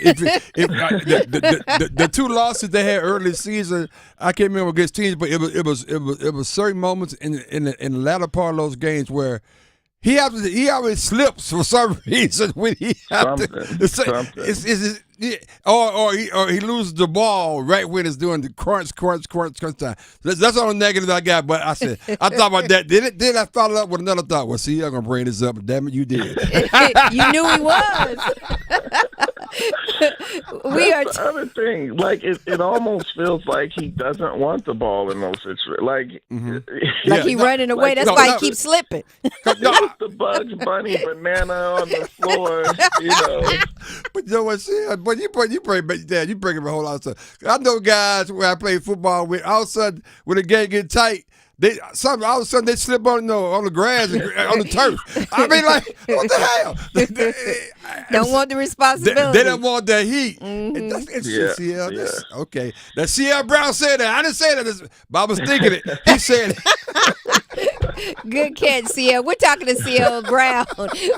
the two losses they had early season, I can't remember against teams, but it was certain moments in the latter part of those games where he always slips for some reason when he or he loses the ball right when it's doing the crunch time. That's all the negative I got. But I thought about that. Then I followed up with another thought. Well, see, I'm gonna bring this up. Damn it, you did. You knew he was. That's the other thing. Like it almost feels like he doesn't want the ball in those situations. Like he running away. That's why he keeps slipping. The Bugs Bunny banana on the floor. But you know what? But you bring up a whole lot of stuff. I know guys where I play football with. All of a sudden, when the game get tight, all of a sudden they slip on the grass and on the turf. I mean, like, what the hell? Don't want the responsibility. They don't want that heat. Okay. That CL Brown said that. I didn't say that. But I was thinking it. He said it. Good catch, CL. We're talking to CL Brown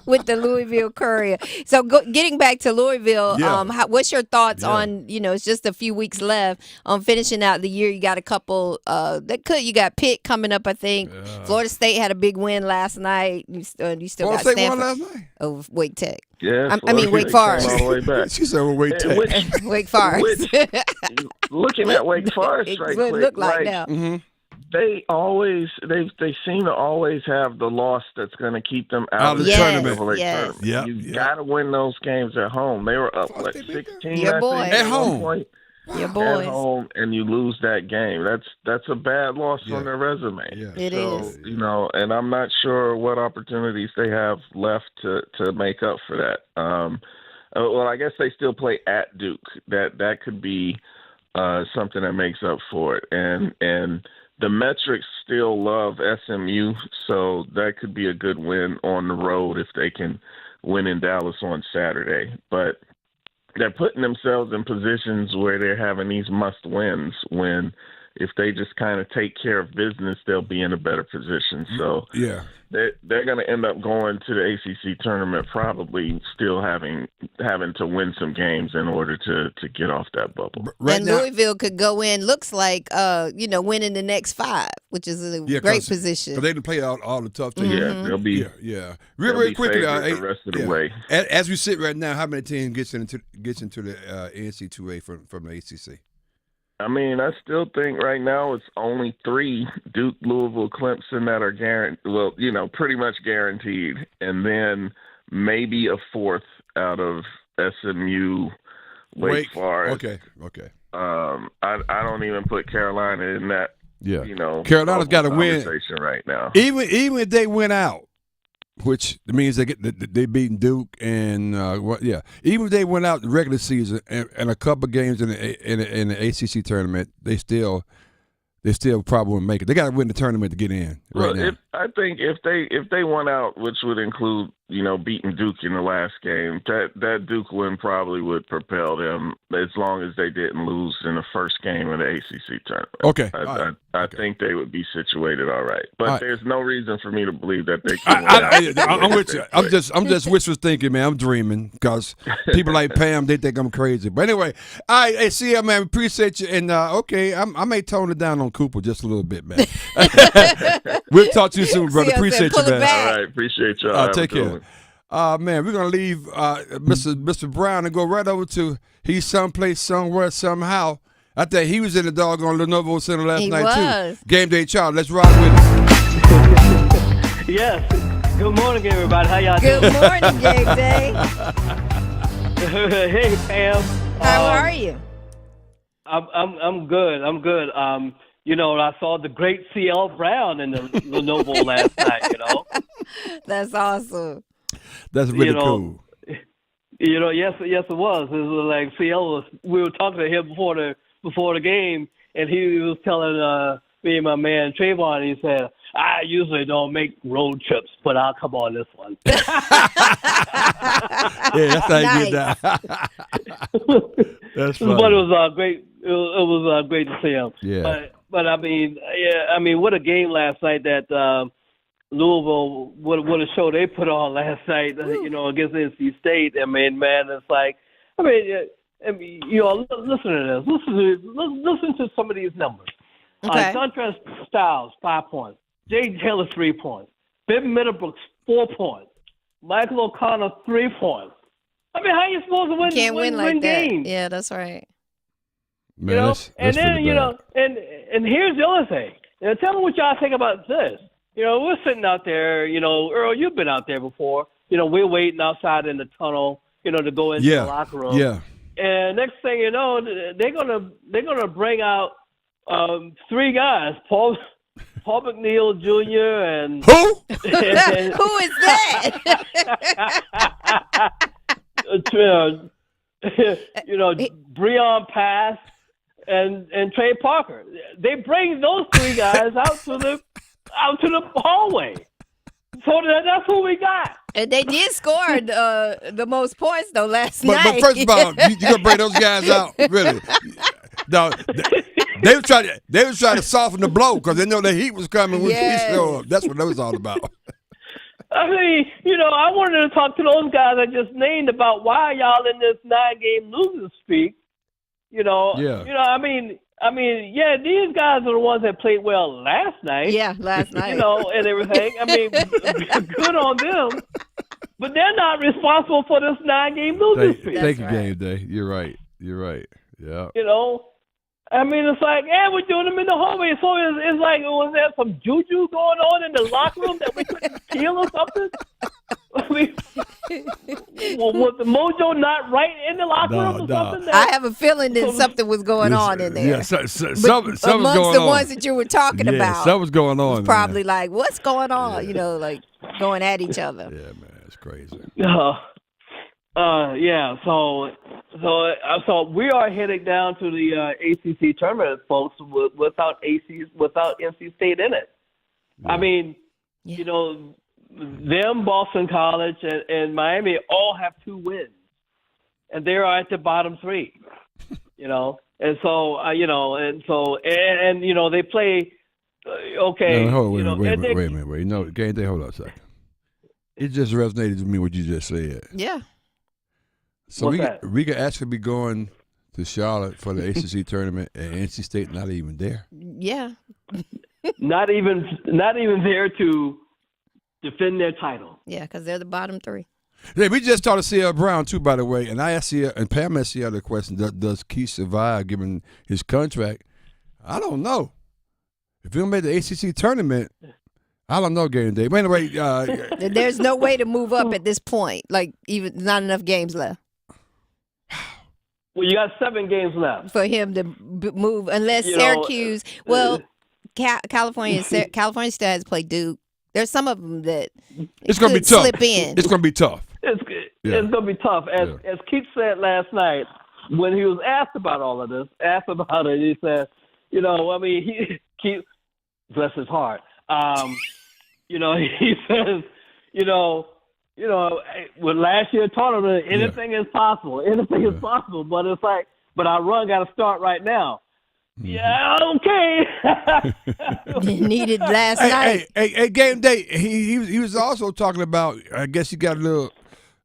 with the Louisville Courier. So getting back to Louisville, what's your thoughts on, it's just a few weeks left on finishing out the year. You got a couple you got Pitt coming up, I think. Florida State had a big win last night. You still got Stanford. Won last night? Oh, Wake Tech. Yeah, Wake Forest. All the way back. She said Wake Tech. Wake Forest. Looking at Wake Forest right quick. Look like now. Mm-hmm. They seem to always have the loss that's going to keep them out of the tournament. Yep. You got to win those games at home. They were up 16 Your boy. At home. Your boys. At home, and you lose that game. That's a bad loss on their resume. It is. And I'm not sure what opportunities they have left to make up for that. Well, I guess they still play at Duke. That could be something that makes up for it. And the metrics still love SMU, so that could be a good win on the road if they can win in Dallas on Saturday. But they're putting themselves in positions where they're having these must wins when if they just kind of take care of business, they'll be in a better position. So they're going to end up going to the ACC tournament probably still having to win some games in order to get off that bubble. Louisville could go in, looks like, winning the next 5, which is a great position. Because they didn't play all the tough teams. Yeah, they'll be Real quickly, the rest of the way. As we sit right now, how many teams gets into the NC2A from the ACC? I mean, I still think right now it's only 3, Duke, Louisville, Clemson, that are pretty much guaranteed. And then maybe a 4th out of SMU, Wake Forest. Okay. I don't even put Carolina in that, Carolina's got to win right now. Even if they win out, which means they beating Duke and even if they went out the regular season and a couple games in the ACC tournament, they still probably won't make it. They got to win the tournament to get in. Now. I think if they won out, which would include beating Duke in the last game, that Duke win probably would propel them as long as they didn't lose in the first game of the ACC tournament. Okay, I think they would be situated all right, but there's no reason for me to believe that they can. I'm with you. I'm just wishful thinking, man. I'm dreaming because people like Pam, they think I'm crazy. But anyway, all right, hey, see ya, man. Appreciate you. And I may tone it down on Cooper just a little bit, man. We'll talk to you soon, brother. Appreciate you, man. All right, appreciate y'all. Take care. Man, we're gonna leave Mr. Brown and go right over to he's someplace, somewhere, somehow. I think he was in the doggone Lenovo Center last night too. Game Day Child. Let's ride with it. Yes. Good morning, everybody. How y'all doing? Good morning, Game Day. Hey, Pam. How are you? I'm good. I'm good. I saw the great C.L. Brown in the Lenovo last night. That's awesome. That's really cool. Yes, it was. It was like CL we were talking to him before the game, and he was telling me and my man Trayvon, he said, I usually don't make road trips, but I'll come on this one. Yeah, that's how you get that. That's funny. But it was great. It was great to see him. Yeah. But I mean, what a game last night that Louisville, what a show they put on last night, against NC State. I mean, man, it's like, listen to this. Listen to some of these numbers. Okay. Dontrez Styles, 5 points. Jay Taylor, 3 points. Ben Middlebrooks, 4 points. Michael O'Connor, 3 points. I mean, how are you supposed to win? Can't win like that. games? Yeah, that's right. Man, that's and then pretty bad. and here's the other thing. Tell me what y'all think about this. We're sitting out there. Earl, you've been out there before. We're waiting outside in the tunnel. To go into the locker room. Yeah. And next thing you know, they're gonna bring out 3 guys. Paul McNeil Jr. and who? Who is that? Breon Pass and Trey Parker. They bring those 3 guys out to the hallway. So that's who we got. And they did score the most points though last But night. first of all, you gonna bring those guys out, really? No, they was trying to soften the blow because they know the heat was coming when he showed up. That's what that was all about. I mean, I wanted to talk to those guys I just named about why y'all in this 9-game losing streak. These guys are the ones that played well last night. Yeah, last night. And everything. I mean, good on them. But they're not responsible for this 9-game losing streak. Thank you, Game Day. You're right. Yeah. I mean, it's like, we're doing them in the hallway. So it's like, was there some juju going on in the locker room that we couldn't feel or something? I mean, was the mojo not right in the locker room or something? I have a feeling that something was going on in there. Yeah, something was amongst going the on. ones that you were talking about. Something was going on. It's probably like, what's going on? Like going at each other. Yeah, man, it's crazy. So we are heading down to the ACC tournament, folks, without NC State in it. Yeah. I mean, them, Boston College, and Miami all have 2 wins, and they are at the bottom 3. And so they play. Okay. No, wait a minute. Game Day, hold on a second. It just resonated with me what you just said. Yeah. So we could actually be going to Charlotte for the ACC tournament, and NC State not even there. Yeah. not even there to defend their title. Yeah, because they're the bottom 3. Yeah, we just talked to C.L. Brown too, by the way, and I asked C.L. and Pam asked C.L. the question: Does Keith survive given his contract? I don't know. If he'll make the ACC tournament, I don't know. Game Day. But anyway, there's no way to move up at this point. Like even not enough games left. Well, you got 7 games left for him to move, unless Syracuse. California still has to play Duke. There's some of them that it's going to be tough. Slip in. It's going to be tough. It's going to be tough. As Keith said last night when he was asked about all of this, he said, Keith, bless his heart. He says, with last year's tournament, anything is possible. Anything is possible. But it's like, but our run got to start right now. Yeah, okay. Needed last night. Hey, Game Day. He was also talking about. I guess he got a little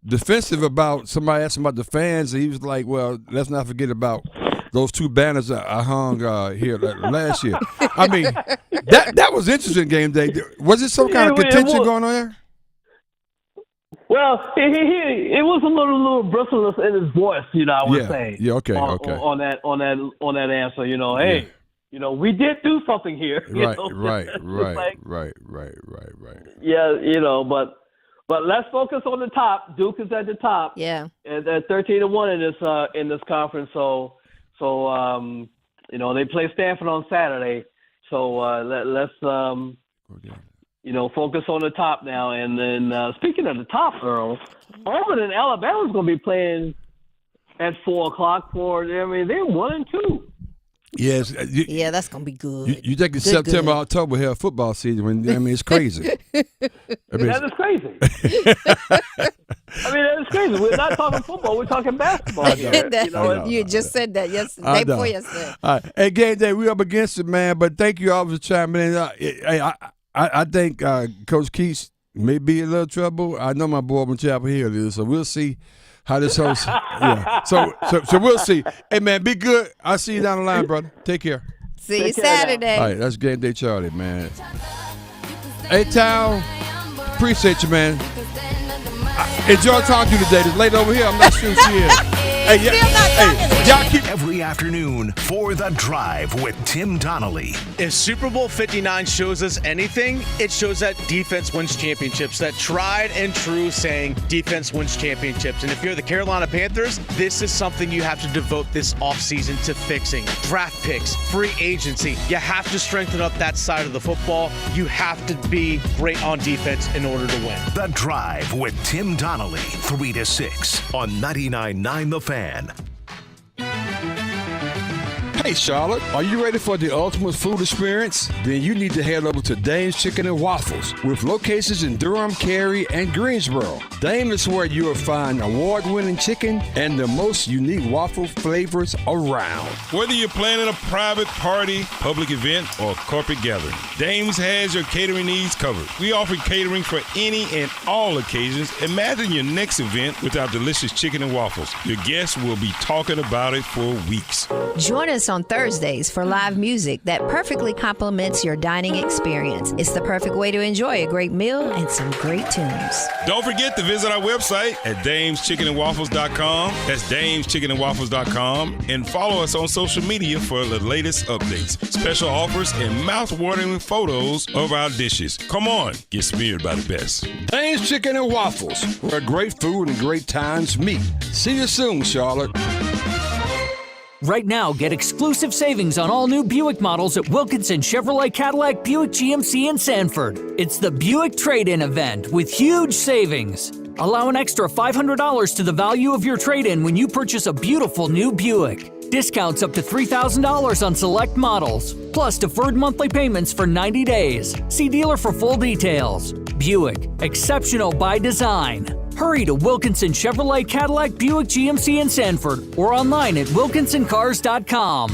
defensive about somebed asked him about the fans, and he was like, "Well, let's not forget about those 2 banners I hung here last year." I mean, that was interesting. Game Day. Was it some kind of contention going on there? Well, it was a little bristleness in his voice, I would say. Yeah, okay. On that answer, hey, we did do something here. Right. Yeah, but let's focus on the top. Duke is at the top. Yeah. And they're 13-1 in this conference. So they play Stanford on Saturday. So let's focus on the top now. And then speaking of the top, Earl, Auburn and Alabama is going to be playing at 4:00. They're 1-2. Yes. Yeah, that's gonna be good. You think it's September, October here, football season? When I mean, it's crazy. That is crazy. I mean, that is crazy. We're not talking football. We're talking basketball here. You just said that yesterday, before yesterday. All right. Hey, Game Day, we up against it, man. But thank you all for chiming in. I think Coach Keith may be in a little trouble. I know my boy from Chapel Hill is, so we'll see how this host. Yeah. So we'll see. Hey, man, be good. I'll see you down the line, brother. Take care. See you Saturday. All right, that's Game Day Charlie, man. Hey, Tal, appreciate you, man. Enjoy talking to you today. This lady over here, I'm not sure she is. Hey, y'all keep every afternoon for The Drive with Tim Donnelly. If Super Bowl 59 shows us anything, it shows that defense wins championships. That tried and true saying, defense wins championships. And if you're the Carolina Panthers, this is something you have to devote this offseason to fixing. Draft picks, free agency. You have to strengthen up that side of the football. You have to be great on defense in order to win. The Drive with Tim Donnelly, 3 to 6 on 99.9 The Fan. Hey Charlotte, are you ready for the ultimate food experience? Then you need to head over to Dame's Chicken and Waffles with locations in Durham, Cary, and Greensboro. Dame is where you will find award-winning chicken and the most unique waffle flavors around. Whether you're planning a private party, public event, or corporate gathering, Dame's has your catering needs covered. We offer catering for any and all occasions. Imagine your next event with our delicious chicken and waffles. Your guests will be talking about it for weeks. Join us on Thursdays for live music that perfectly complements your dining experience. It's the perfect way to enjoy a great meal and some great tunes. Don't forget to visit our website at damechickenandwaffles.com. That's damechickenandwaffles.com. And follow us on social media for the latest updates, special offers, and mouth-watering photos of our dishes. Come on, get smeared by the best. Dame's Chicken and Waffles, where great food and great times meet. See you soon, Charlotte. Right now, get exclusive savings on all new Buick models at Wilkinson Chevrolet Cadillac Buick GMC in Sanford. It's the Buick Trade-In event with huge savings. Allow an extra $500 to the value of your trade-in when you purchase a beautiful new Buick. Discounts up to $3,000 on select models, plus deferred monthly payments for 90 days. See dealer for full details. Buick, exceptional by design. Hurry to Wilkinson Chevrolet Cadillac Buick GMC in Sanford or online at wilkinsoncars.com.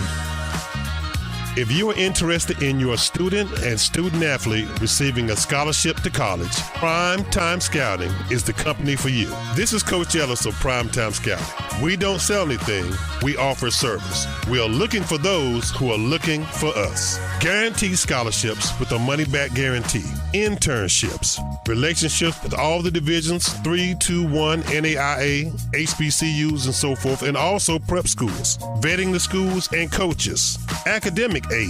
If you are interested in your student and student athlete receiving a scholarship to college, Prime Time Scouting is the company for you. This is Coach Ellis of Prime Time Scouting. We don't sell anything, we offer service. We are looking for those who are looking for us. Guaranteed scholarships with a money-back guarantee. Internships. Relationships with all the divisions, 3, 2, 1, NAIA, HBCUs, and so forth, and also prep schools. Vetting the schools and coaches. Academic aid.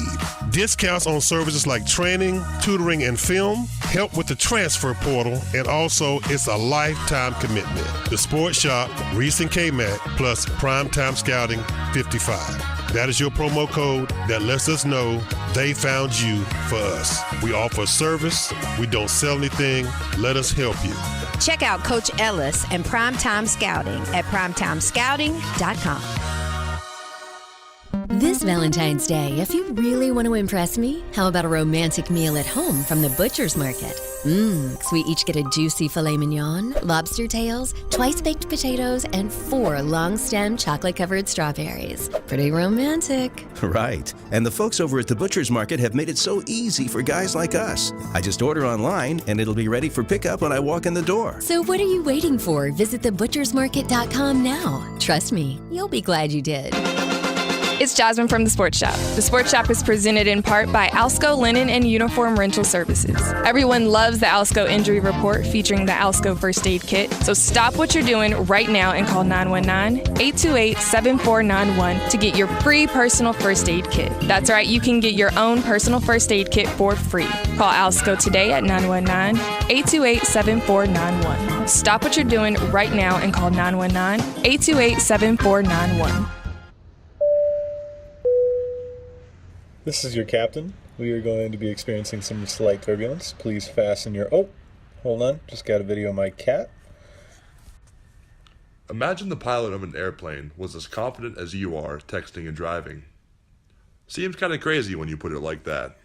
Discounts on services like training, tutoring, and film. Help with the transfer portal, and also it's a lifetime commitment. The Sports Shop, Reese and Kmac, plus Primetime Scouting 55. That is your promo code that lets us know they found you for us. We offer service. We don't sell anything. Let us help you. Check out Coach Ellis and Primetime Scouting at primetimescouting.com. This Valentine's Day, if you really want to impress me, how about a romantic meal at home from the Butcher's Market? So we each get a juicy filet mignon, lobster tails, twice-baked potatoes, and 4 long-stem chocolate-covered strawberries. Pretty romantic. Right. And the folks over at the Butcher's Market have made it so easy for guys like us. I just order online, and it'll be ready for pickup when I walk in the door. So what are you waiting for? Visit thebutchersmarket.com now. Trust me, you'll be glad you did. It's Jasmine from The Sports Shop. The Sports Shop is presented in part by Alsco Linen and Uniform Rental Services. Everyone loves the Alsco Injury Report featuring the Alsco First Aid Kit. So stop what you're doing right now and call 919-828-7491 to get your free personal first aid kit. That's right, you can get your own personal first aid kit for free. Call Alsco today at 919-828-7491. Stop what you're doing right now and call 919-828-7491. This is your captain. We are going to be experiencing some slight turbulence. Please fasten your... Oh, hold on. Just got a video of my cat. Imagine the pilot of an airplane was as confident as you are texting and driving. Seems kind of crazy when you put it like that.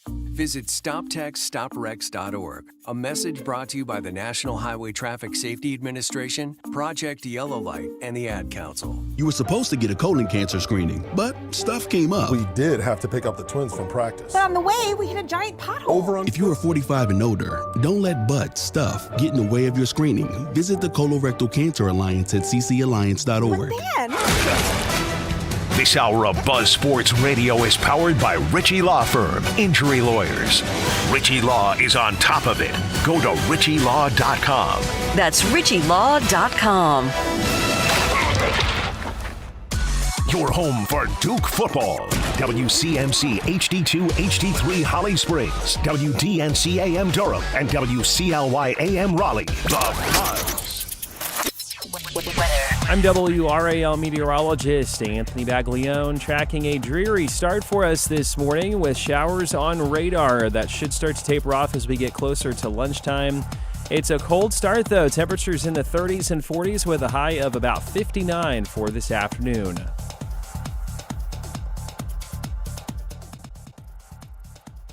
Visit StopTextStopWrecks.org. A message brought to you by the National Highway Traffic Safety Administration, Project Yellow Light, and the Ad Council. You were supposed to get a colon cancer screening, but stuff came up. We did have to pick up the twins from practice. But on the way, we hit a giant pothole. If you are 45 and older, don't let stuff get in the way of your screening. Visit the Colorectal Cancer Alliance at ccalliance.org. This hour of Buzz Sports Radio is powered by Ritchie Law Firm, Injury Lawyers. Ritchie Law is on top of it. Go to ritchielaw.com. That's ritchielaw.com. Your home for Duke football. WCMC HD2, HD3 Holly Springs, WDNC AM Durham, and WCLY AM Raleigh. The Buzz. I'm WRAL meteorologist Anthony Baglione, tracking a dreary start for us this morning with showers on radar that should start to taper off as we get closer to lunchtime. It's a cold start, though. Temperatures in the 30s and 40s with a high of about 59 for this afternoon.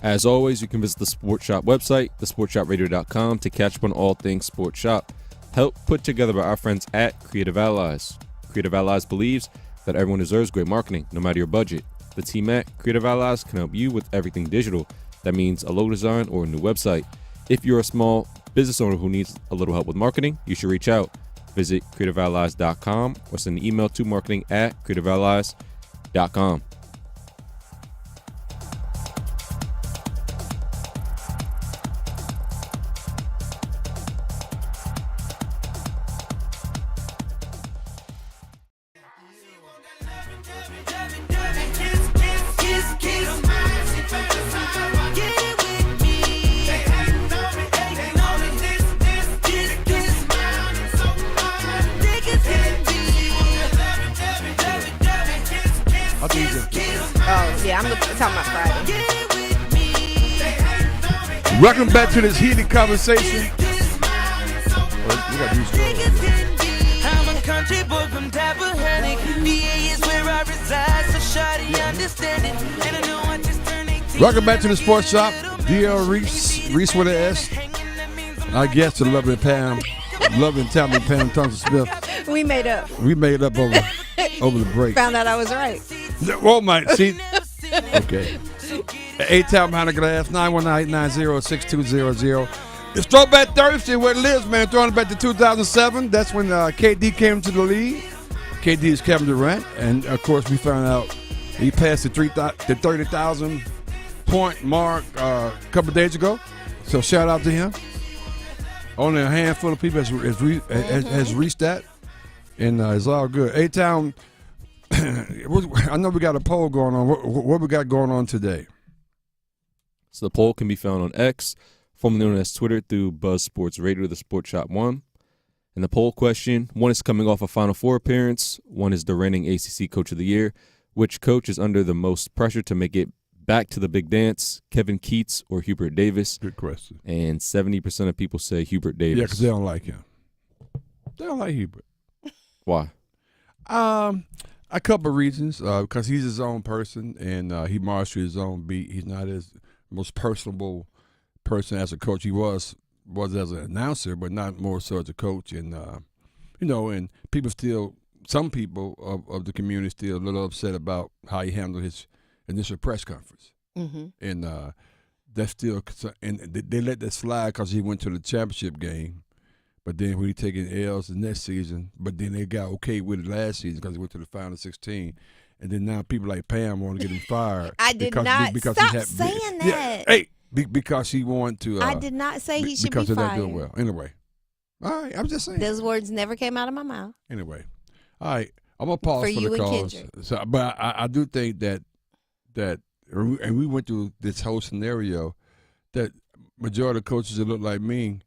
As always, you can visit the Sports Shop website, thesportshopradio.com, to catch up on all things Sports Shop. Help put together by our friends at Creative Allies. Creative Allies believes that everyone deserves great marketing, no matter your budget. The team at Creative Allies can help you with everything digital. That means a logo design or a new website. If you're a small business owner who needs a little help with marketing, you should reach out. Visit creativeallies.com or send an email to marketing@creativeallies.com. Talking about Friday. Welcome back to this heated conversation. We got these I'm a country boy from Tappahannock. VA is where I reside, so shawty understand it. And I know I just turned 18. Welcome back to the Sports Shop. DL Reese with an S. Our guest, the lovely Pam Thompson-Smith. We made up. We made up over the break. Found out I was right. Oh my, see. Okay. 8-Town behind the glass, 919-890-6200. It's Throwback Thursday where it lives, man. Throwing it back to 2007. That's when KD came to the league. KD is Kevin Durant. And, of course, we found out he passed the 30,000 point mark a couple of days ago. So, shout out to him. Only a handful of people has reached that. And it's all good. 8-Town. I know we got a poll going on. What we got going on today? So the poll can be found on X, formerly known as Twitter, through Buzz Sports Radio, the Sports Shop 1. And the poll question, one is coming off a Final Four appearance, one is the reigning ACC Coach of the Year. Which coach is under the most pressure to make it back to the big dance, Kevin Keats or Hubert Davis? Good question. And 70% of people say Hubert Davis. Yeah, because they don't like him. They don't like Hubert. Why? A couple of reasons. Because he's his own person, and he marshals his own beat. He's not as most personable person as a coach. He was as an announcer, but not more so as a coach. And and some people of the community still a little upset about how he handled his initial press conference. Mm-hmm. And that's still, and they let that slide because he went to the championship game. But then when he taking L's the next season, but then they got okay with it last season because he went to the Final 16. And then now people like Pam want to get him fired. I did not stop saying that. Yeah, hey, because he wanted to. I did not say he should be fired. Because they're not doing well. Anyway. All right, I'm just saying. Those words never came out of my mouth. Anyway. All right, I'm going to pause for the calls. So, but I do think that, and we went through this whole scenario, that majority of coaches that look like me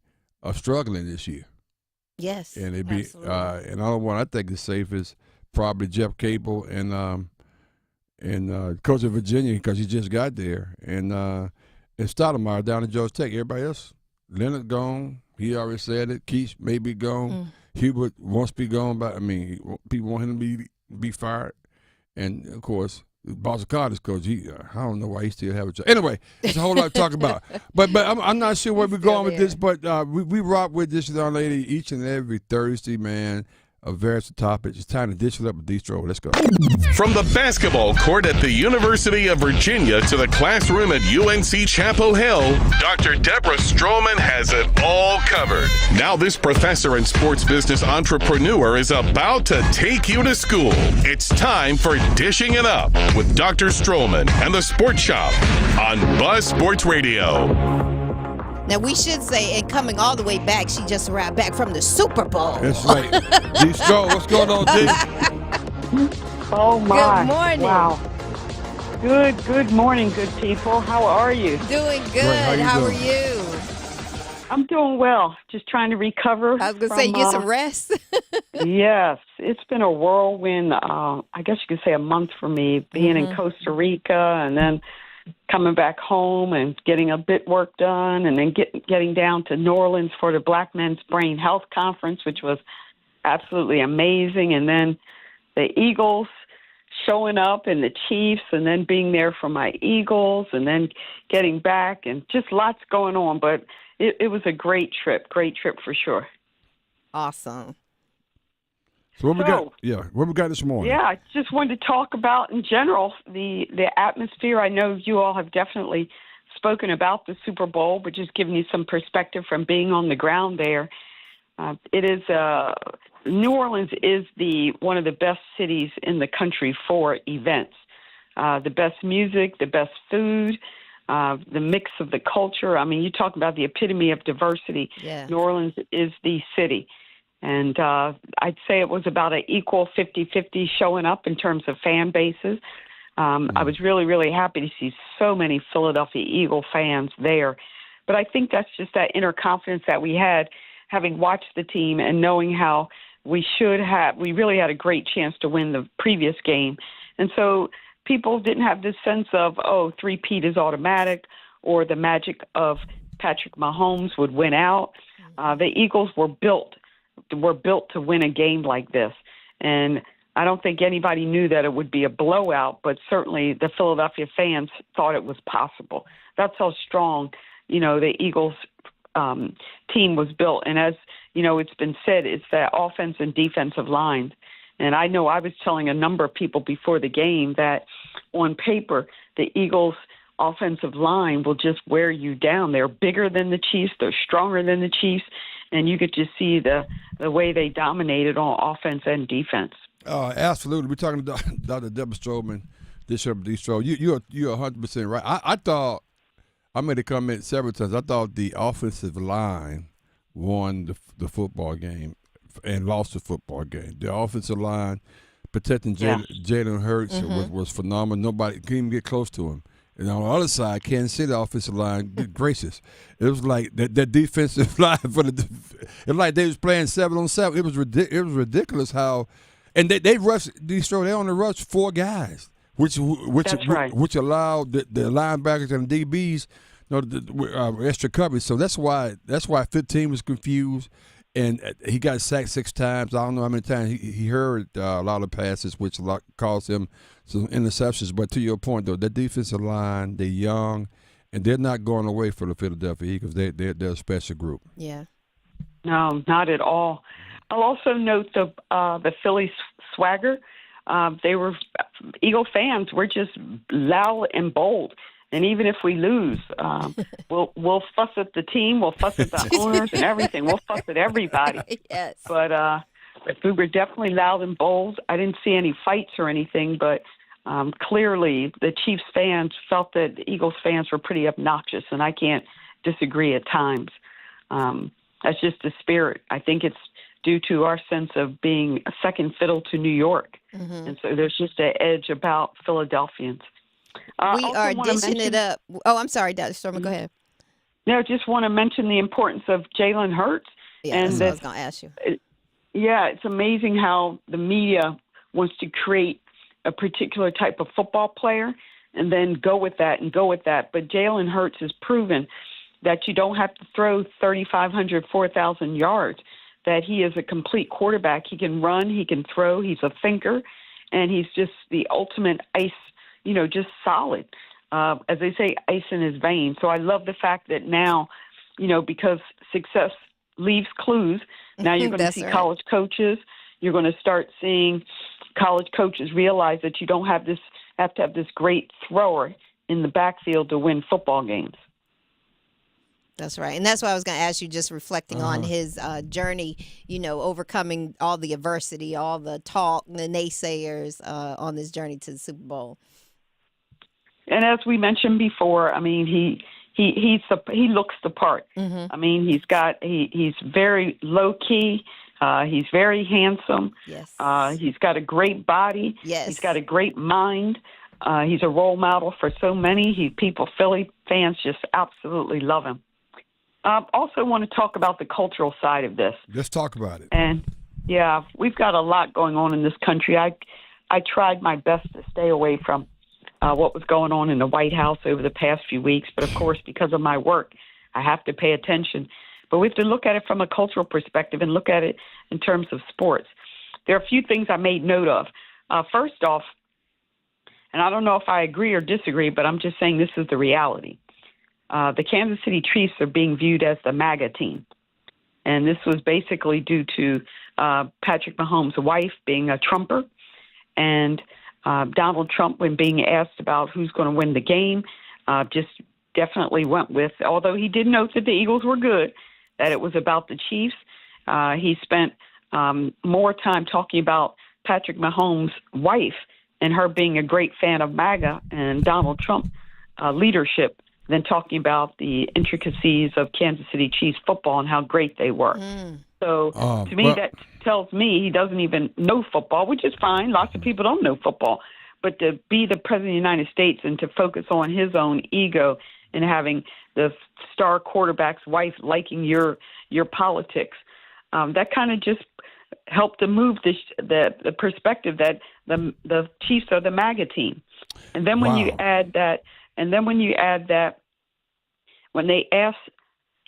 are struggling this year. Yes, and it be and all one I think is safe is probably Jeff Capel and coach of Virginia because he just got there, and Stoudemire down at Georgia Tech. Everybody else, Leonard gone. He already said it. Keith may be gone. Hubert wants to be gone, but people want him to be fired, and of course Boston College coach, I don't know why he still have a job. Anyway, it's a whole lot to talk about. But I'm not sure where we're going with this, but we rock with this young lady each and every Thursday, man, of various topics. It's time to dish it up with D-Stro. Let's go. From the basketball court at the University of Virginia to the classroom at UNC Chapel Hill, Dr. Deborah Stroman has it all covered. Now this professor and sports business entrepreneur is about to take you to school. It's time for Dishing It Up with Dr. Stroman and the Sports Shop on Buzz Sports Radio. Now, we should say, and coming all the way back, she just arrived back from the Super Bowl. That's right. D-Stro, what's going on, D? Oh, my. Good morning. Wow. Good morning, good people. How are you? Doing good. How are you? I'm doing well. Just trying to recover. I was going to say, get some rest. Yes. It's been a whirlwind, I guess you could say a month for me, being in Costa Rica and then coming back home and getting a bit work done and then getting down to New Orleans for the Black Men's Brain Health Conference, which was absolutely amazing. And then the Eagles showing up and the Chiefs and then being there for my Eagles and then getting back and just lots going on. But it was a great trip for sure. Awesome. So what we got this morning? Yeah, I just wanted to talk about in general the atmosphere. I know you all have definitely spoken about the Super Bowl, but just giving you some perspective from being on the ground there. It is New Orleans is one of the best cities in the country for events. The best music, the best food, the mix of the culture. I mean, you talk about the epitome of diversity. Yeah. New Orleans is the city. And I'd say it was about an equal 50-50 showing up in terms of fan bases. I was really, really happy to see so many Philadelphia Eagle fans there. But I think that's just that inner confidence that we had, having watched the team and knowing how we really had a great chance to win the previous game. And so people didn't have this sense of, three-peat is automatic, or the magic of Patrick Mahomes would win out. The Eagles were built to win a game like this. And I don't think anybody knew that it would be a blowout, but certainly the Philadelphia fans thought it was possible. That's how strong, the Eagles team was built. And as, it's been said, it's that offense and defensive line. And I know I was telling a number of people before the game that on paper, the Eagles offensive line will just wear you down. They're bigger than the Chiefs. They're stronger than the Chiefs. And you could just see the way they dominated on offense and defense. Absolutely. We're talking to Dr. Deborah Stroman, D-Stro. You're 100% right. I thought, I made a comment several times, I thought the offensive line won the football game and lost the football game. The offensive line protecting Jalen Hurts was phenomenal. Nobody couldn't even get close to him. And on the other side, Kansas City offensive line, good gracious, it was like that defensive line it was like they was playing 7-on-7. It was ridiculous how, and they rushed they only rushed 4 guys, which allowed the linebackers and the DBs, extra coverage. So that's why 15 was confused, and he got sacked 6 times. I don't know how many times he heard a lot of passes, which caused him some interceptions. But to your point, though, that defensive line, they're young, and they're not going away for the Philadelphia Eagles. They're a special group. Yeah. No, not at all. I'll also note the Philly swagger. They were Eagle fans. We're just loud and bold. And even if we lose, we'll fuss at the team, we'll fuss at the owners and everything. We'll fuss at everybody. Yes. But we were definitely loud and bold. I didn't see any fights or anything, but clearly the Chiefs fans felt that the Eagles fans were pretty obnoxious, and I can't disagree at times. That's just the spirit. I think it's due to our sense of being a second fiddle to New York. And so there's just an edge about Philadelphians. We are dishing it up. Oh, I'm sorry, Dr. Stroman. Go ahead. No, just want to mention the importance of Jalen Hurts. Yeah, that's what I was going to ask you. It's amazing how the media wants to create a particular type of football player and then go with that. But Jalen Hurts has proven that you don't have to throw 3,500, 4,000 yards, that he is a complete quarterback. He can run, he can throw, he's a thinker, and he's just the ultimate ice just solid. As they say, ice in his veins. So I love the fact that now, because success leaves clues, now you're going to see college coaches. You're going to start seeing college coaches realize that you don't have to have this great thrower in the backfield to win football games. That's right. And that's why I was going to ask you, just reflecting on his journey, overcoming all the adversity, all the talk, the naysayers on this journey to the Super Bowl. And as we mentioned before, I mean, he looks the part. Mm-hmm. I mean, he's very low key. He's very handsome. Yes. He's got a great body. Yes. He's got a great mind. He's a role model for so many. Philly fans just absolutely love him. Also want to talk about the cultural side of this. Let's talk about it. And yeah, we've got a lot going on in this country. I tried my best to stay away from what was going on in the White House over the past few weeks. But of course, because of my work, I have to pay attention. But we have to look at it from a cultural perspective and look at it in terms of sports. There are a few things I made note of. First off, and I don't know if I agree or disagree, but I'm just saying this is the reality. The Kansas City Chiefs are being viewed as the MAGA team. And this was basically due to Patrick Mahomes' wife being a Trumper, and Donald Trump, when being asked about who's going to win the game, just definitely went with, although he did note that the Eagles were good, that it was about the Chiefs. He spent more time talking about Patrick Mahomes' wife and her being a great fan of MAGA and Donald Trump leadership than talking about the intricacies of Kansas City Chiefs football and how great they were. So to me, that tells me he doesn't even know football, which is fine. Lots of people don't know football. But to be the president of the United States and to focus on his own ego and having the star quarterback's wife liking your politics, that kind of just helped to move the perspective that the Chiefs are the MAGA team. And then when you add that, when they asked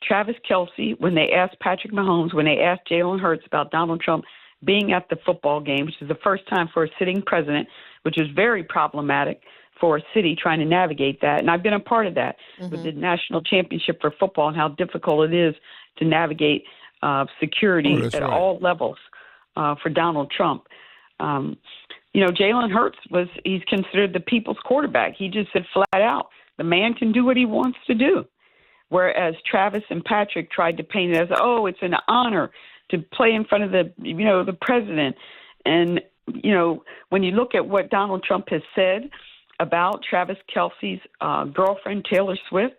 Travis Kelce, when they asked Patrick Mahomes, when they asked Jalen Hurts about Donald Trump being at the football game, which is the first time for a sitting president, which is very problematic for a city trying to navigate that. And I've been a part of that with the national championship for football and how difficult it is to navigate security at all levels for Donald Trump. Jalen Hurts he's considered the people's quarterback. He just said flat out, the man can do what he wants to do. Whereas Travis and Patrick tried to paint it as, it's an honor to play in front of the president. And, when you look at what Donald Trump has said about Travis Kelce's girlfriend, Taylor Swift,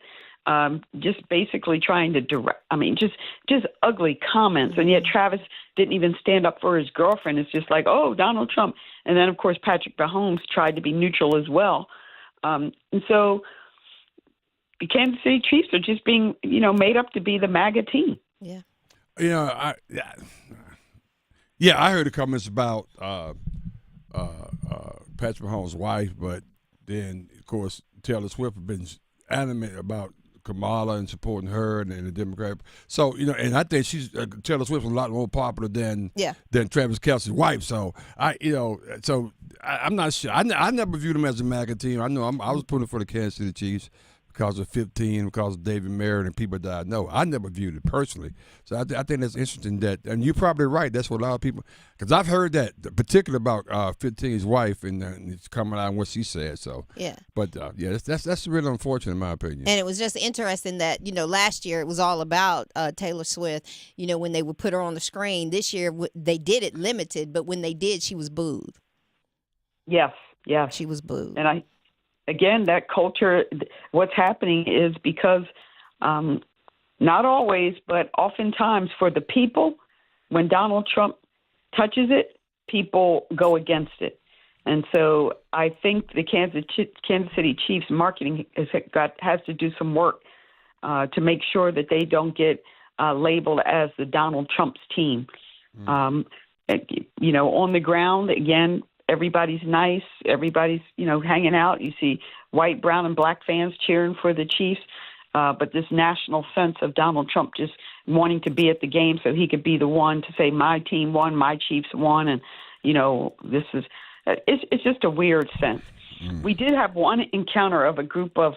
just basically trying to just ugly comments. And yet Travis didn't even stand up for his girlfriend. It's just like, Donald Trump. And then, of course, Patrick Mahomes tried to be neutral as well. And so the Kansas City Chiefs are just being, made up to be the MAGA team. Yeah. I heard the comments about Patrick Mahomes' wife, but then, of course, Taylor Swift has been adamant about Kamala and supporting her and the Democrat. So, and I think Taylor Swift is a lot more popular than Travis Kelce's wife. So, I'm not sure. I never viewed them as a MAGA team. I know I was putting for the Kansas City Chiefs because of 15, because of David Merritt and people that I know. I never viewed it personally. So I think that's interesting and you're probably right. That's what a lot of people, because I've heard that, particularly about 15's wife and it's coming out on what she said. So, yeah. But, that's really unfortunate in my opinion. And it was just interesting that, last year it was all about Taylor Swift, when they would put her on the screen. This year they did it limited, but when they did, she was booed. Yes. She was booed. And again, that culture, what's happening is because not always, but oftentimes for the people, when Donald Trump touches it, people go against it. And so I think the Kansas City Chiefs marketing has to do some work to make sure that they don't get labeled as the Donald Trump's team. On the ground, again, everybody's nice. Everybody's, hanging out. You see white, brown, and black fans cheering for the Chiefs. But this national sense of Donald Trump just wanting to be at the game so he could be the one to say, my team won, my Chiefs won. And, this is, it's just a weird sense. We did have one encounter of a group of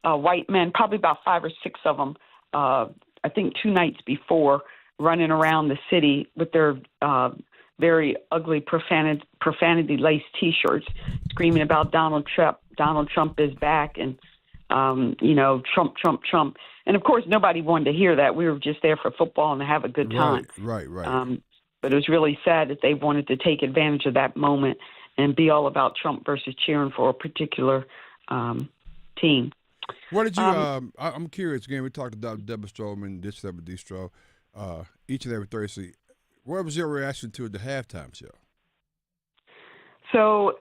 white men, probably about 5 or 6 of them, I think 2 nights before, running around the city with their very ugly profanity-laced T-shirts, screaming about Donald Trump. Donald Trump is back, and Trump, Trump, Trump. And of course, nobody wanted to hear that. We were just there for football and to have a good time. Right. But it was really sad that they wanted to take advantage of that moment and be all about Trump versus cheering for a particular team. What did you? I'm curious. Again, we talked about Deborah Stroman, this Deborah Distro, each and every Thursday. What was your reaction to the halftime show? So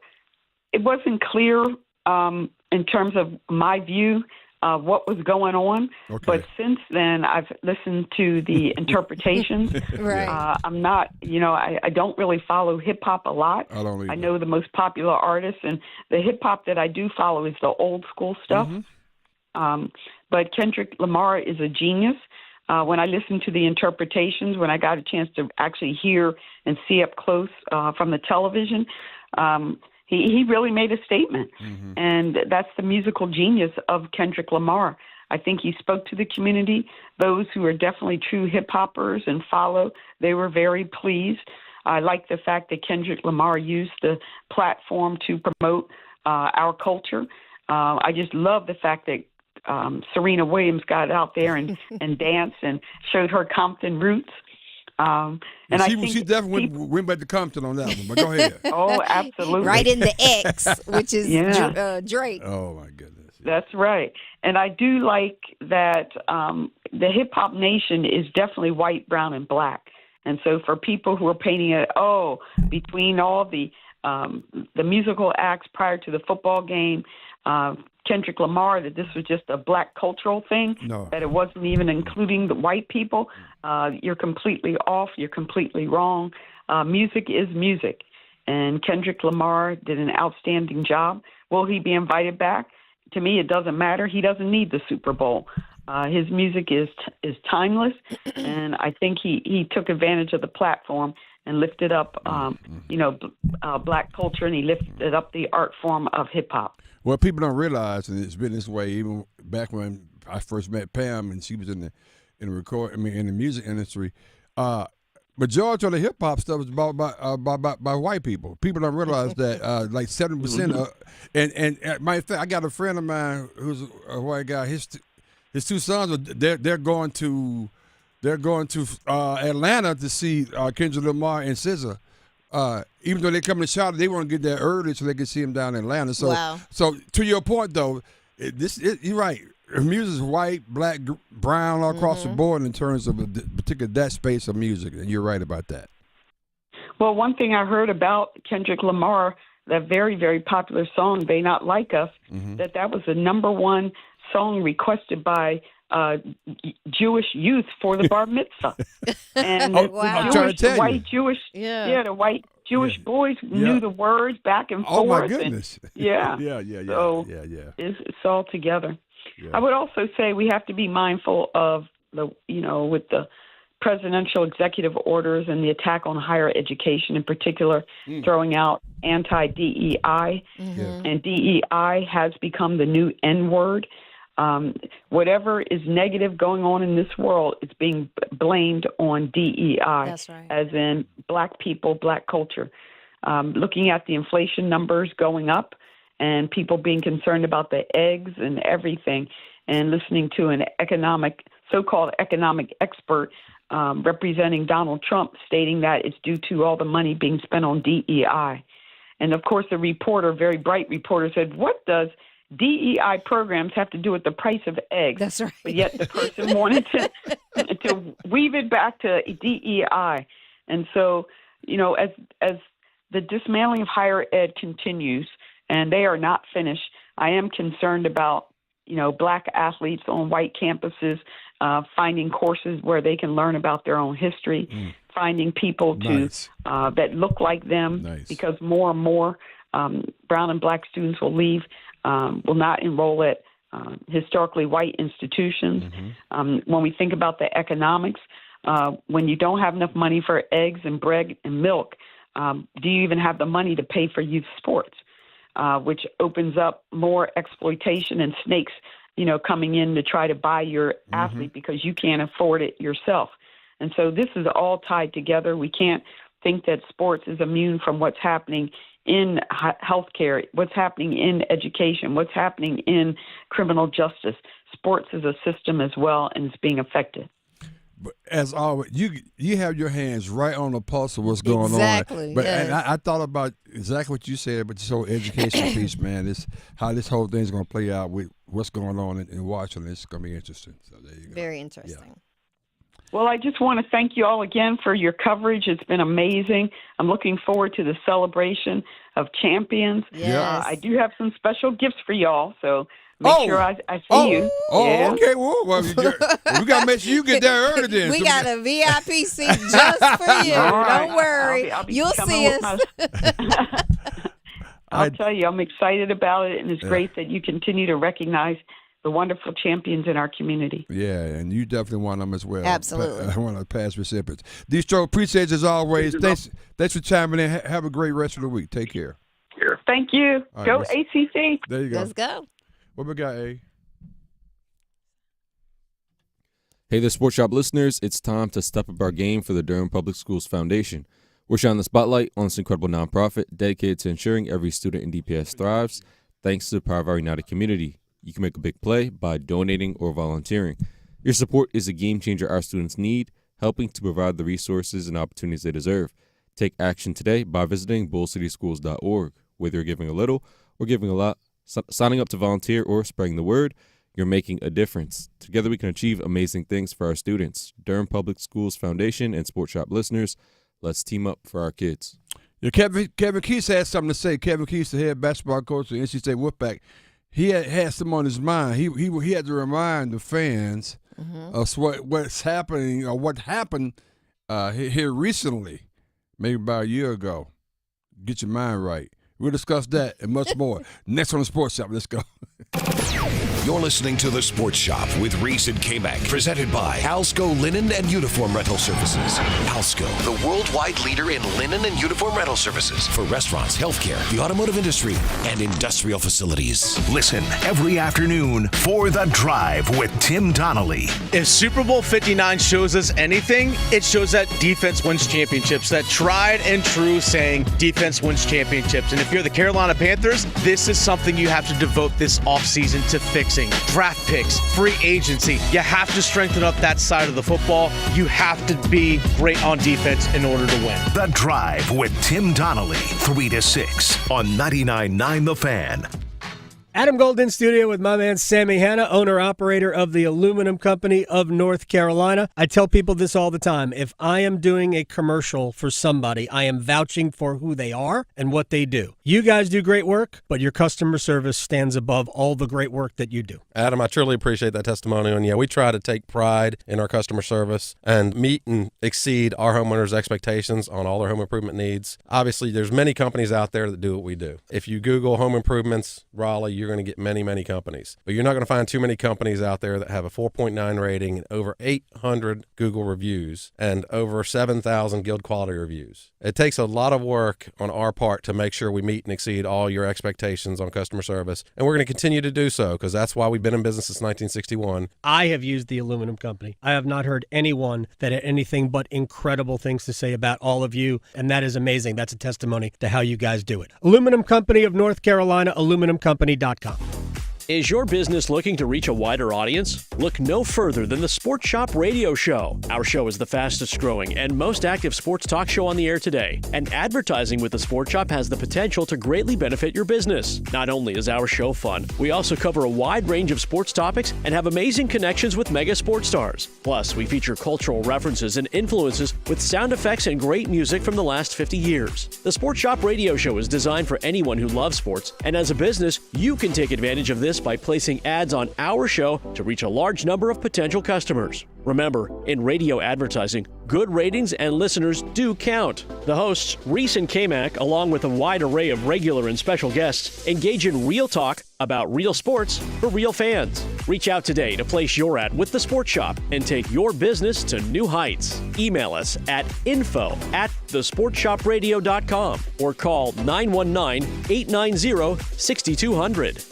it wasn't clear in terms of my view what was going on. Okay. But since then, I've listened to the interpretations. Right. I'm not, I don't really follow hip hop a lot. I don't either. I know the most popular artists, and the hip hop that I do follow is the old school stuff. Mm-hmm. But Kendrick Lamar is a genius. When I listened to the interpretations, when I got a chance to actually hear and see up close from the television, he really made a statement. Mm-hmm. And that's the musical genius of Kendrick Lamar. I think he spoke to the community. Those who are definitely true hip-hoppers and follow, they were very pleased. I like the fact that Kendrick Lamar used the platform to promote our culture. I just love the fact that Serena Williams got out there and danced and showed her Compton roots. And she definitely went back to Compton on that one, but go ahead. Oh, absolutely. Right in the X, which is Drake. Oh, my goodness. That's right. And I do like that the hip-hop nation is definitely white, brown, and black. And so for people who are painting it, between all the musical acts prior to the football game, Kendrick Lamar, that this was just a black cultural thing, that it wasn't even including the white people, you're completely off. You're completely wrong. Music is music. And Kendrick Lamar did an outstanding job. Will he be invited back? To me, it doesn't matter. He doesn't need the Super Bowl. His music is timeless, and I think he took advantage of the platform and lifted up, black culture, and he lifted up the art form of hip-hop. Well, people don't realize, and it's been this way even back when I first met Pam, and she was in the music industry. Majority of the hip hop stuff is bought by white people. People don't realize that like 70%. And matter of fact, I got a friend of mine who's a white guy. His 2 sons they're going to Atlanta to see Kendrick Lamar and SZA. Even though they come to Charlotte, they want to get there early so they can see him down in Atlanta. So, wow. So to your point though, you're right. Music is white, black, brown, all across the board in terms of that space of music, and you're right about that. Well, one thing I heard about Kendrick Lamar, that very, very popular song, They Not Like Us, that was the #1 song requested by Jewish youth for the bar mitzvah. And the white Jewish boys knew the words back and forth. Oh, my goodness. Yeah. So it's all together. Yeah. I would also say we have to be mindful of with the presidential executive orders and the attack on higher education in particular, throwing out anti-DEI. And DEI has become the new N-word. Whatever is negative going on in this world, it's being blamed on DEI. That's right. As in black people, black culture. Looking at the inflation numbers going up, and people being concerned about the eggs and everything, and listening to an so-called economic expert representing Donald Trump stating that it's due to all the money being spent on DEI. And, of course, the reporter, very bright reporter, said, what does DEI programs have to do with the price of eggs? That's right. But yet the person wanted to weave it back to DEI. And so, as the dismantling of higher ed continues, and they are not finished, I am concerned about, black athletes on white campuses finding courses where they can learn about their own history, finding people that look like them, because more and more brown and black students will leave, will not enroll at historically white institutions. When we think about the economics, when you don't have enough money for eggs and bread and milk, do you even have the money to pay for youth sports? which opens up more exploitation and snakes, coming in to try to buy your athlete because you can't afford it yourself. And so this is all tied together. We can't think that sports is immune from what's happening in healthcare, what's happening in education, what's happening in criminal justice. Sports is a system as well, and it's being affected. But as always, you have your hands right on the pulse of what's going on. But yes. and I thought about exactly what you said, but this whole education piece, man, this how this whole thing's going to play out with what's going on in Washington. It's going to be interesting. So there you go. Very interesting. Yeah. Well, I just want to thank you all again for your coverage. It's been amazing. I'm looking forward to the celebration of champions. Yes. I do have some special gifts for y'all, so make sure I see you. Oh, yeah. okay. Well, we got to make sure you get there early then. We got a VIP seat just for you. All right. Don't worry. I'll be You'll coming see us. I'll tell you, I'm excited about it, and it's great that you continue to recognize the wonderful champions in our community. Yeah, and you definitely want them as well. Absolutely. One of the past recipients. D-Stroke, appreciate you as always. Thanks for chiming in. Have a great rest of the week. Take care. Thank you. All Go right, ACC. There you go. Let's go. What we got, A? Hey there, Sports Shop listeners. It's time to step up our game for the Durham Public Schools Foundation. We're shining the spotlight on this incredible nonprofit dedicated to ensuring every student in DPS thrives thanks to the power of our united community. You can make a big play by donating or volunteering. Your support is a game changer our students need, helping to provide the resources and opportunities they deserve. Take action today by visiting bullcityschools.org. Whether you're giving a little or giving a lot, signing up to volunteer or spreading the word, you're making a difference. Together we can achieve amazing things for our students. Durham Public Schools Foundation and Sports Shop listeners, let's team up for our kids. Yeah, Kevin Keese had something to say. Kevin Keese, the head basketball coach of NC State Wolfpack, he had some on his mind. He had to remind the fans of what's happening or what happened here recently, maybe about a year ago. Get your mind right. We'll discuss that and much more next on the Sports Shop. Let's go. You're listening to The Sports Shop with Reese and Kmac, presented by Alsco Linen and Uniform Rental Services. Alsco, the worldwide leader in linen and uniform rental services for restaurants, healthcare, the automotive industry, and industrial facilities. Listen every afternoon for The Drive with Tim Donnelly. If Super Bowl 59 shows us anything, it shows that defense wins championships. That tried and true saying, defense wins championships. And if you're the Carolina Panthers, this is something you have to devote this offseason to fixing. Draft picks, free agency. You have to strengthen up that side of the football. You have to be great on defense in order to win. The Drive with Tim Donnelly, 3 to 6 on 99.9 The Fan. Adam Gold in studio with my man Sammy Hanna, owner-operator of the Aluminum Company of North Carolina. I tell people this all the time. If I am doing a commercial for somebody, I am vouching for who they are and what they do. You guys do great work, but your customer service stands above all the great work that you do. Adam, I truly appreciate that testimonial. And yeah, we try to take pride in our customer service and meet and exceed our homeowners' expectations on all their home improvement needs. Obviously, there's many companies out there that do what we do. If you Google home improvements, Raleigh, you're going to get many, many companies. But you're not going to find too many companies out there that have a 4.9 rating and over 800 Google reviews and over 7,000 Guild quality reviews. It takes a lot of work on our part to make sure we meet and exceed all your expectations on customer service. And we're going to continue to do so because that's why we've been in business since 1961. I have used the Aluminum Company. I have not heard anyone that had anything but incredible things to say about all of you, and that is amazing. That's a testimony to how you guys do it. Aluminum Company of North Carolina, aluminumcompany.com. Is your business looking to reach a wider audience? Look no further than the Sports Shop Radio Show. Our show is the fastest growing and most active sports talk show on the air today. And advertising with the Sports Shop has the potential to greatly benefit your business. Not only is our show fun, we also cover a wide range of sports topics and have amazing connections with mega sports stars. Plus, we feature cultural references and influences with sound effects and great music from the last 50 years. The Sports Shop Radio Show is designed for anyone who loves sports, and as a business, you can take advantage of this by placing ads on our show to reach a large number of potential customers. Remember, in radio advertising, good ratings and listeners do count. The hosts, Reese and Kmac, along with a wide array of regular and special guests, engage in real talk about real sports for real fans. Reach out today to place your ad with the Sports Shop and take your business to new heights. Email us at info@thewbacks.com. thesportshopradio.com or call 919-890-6200.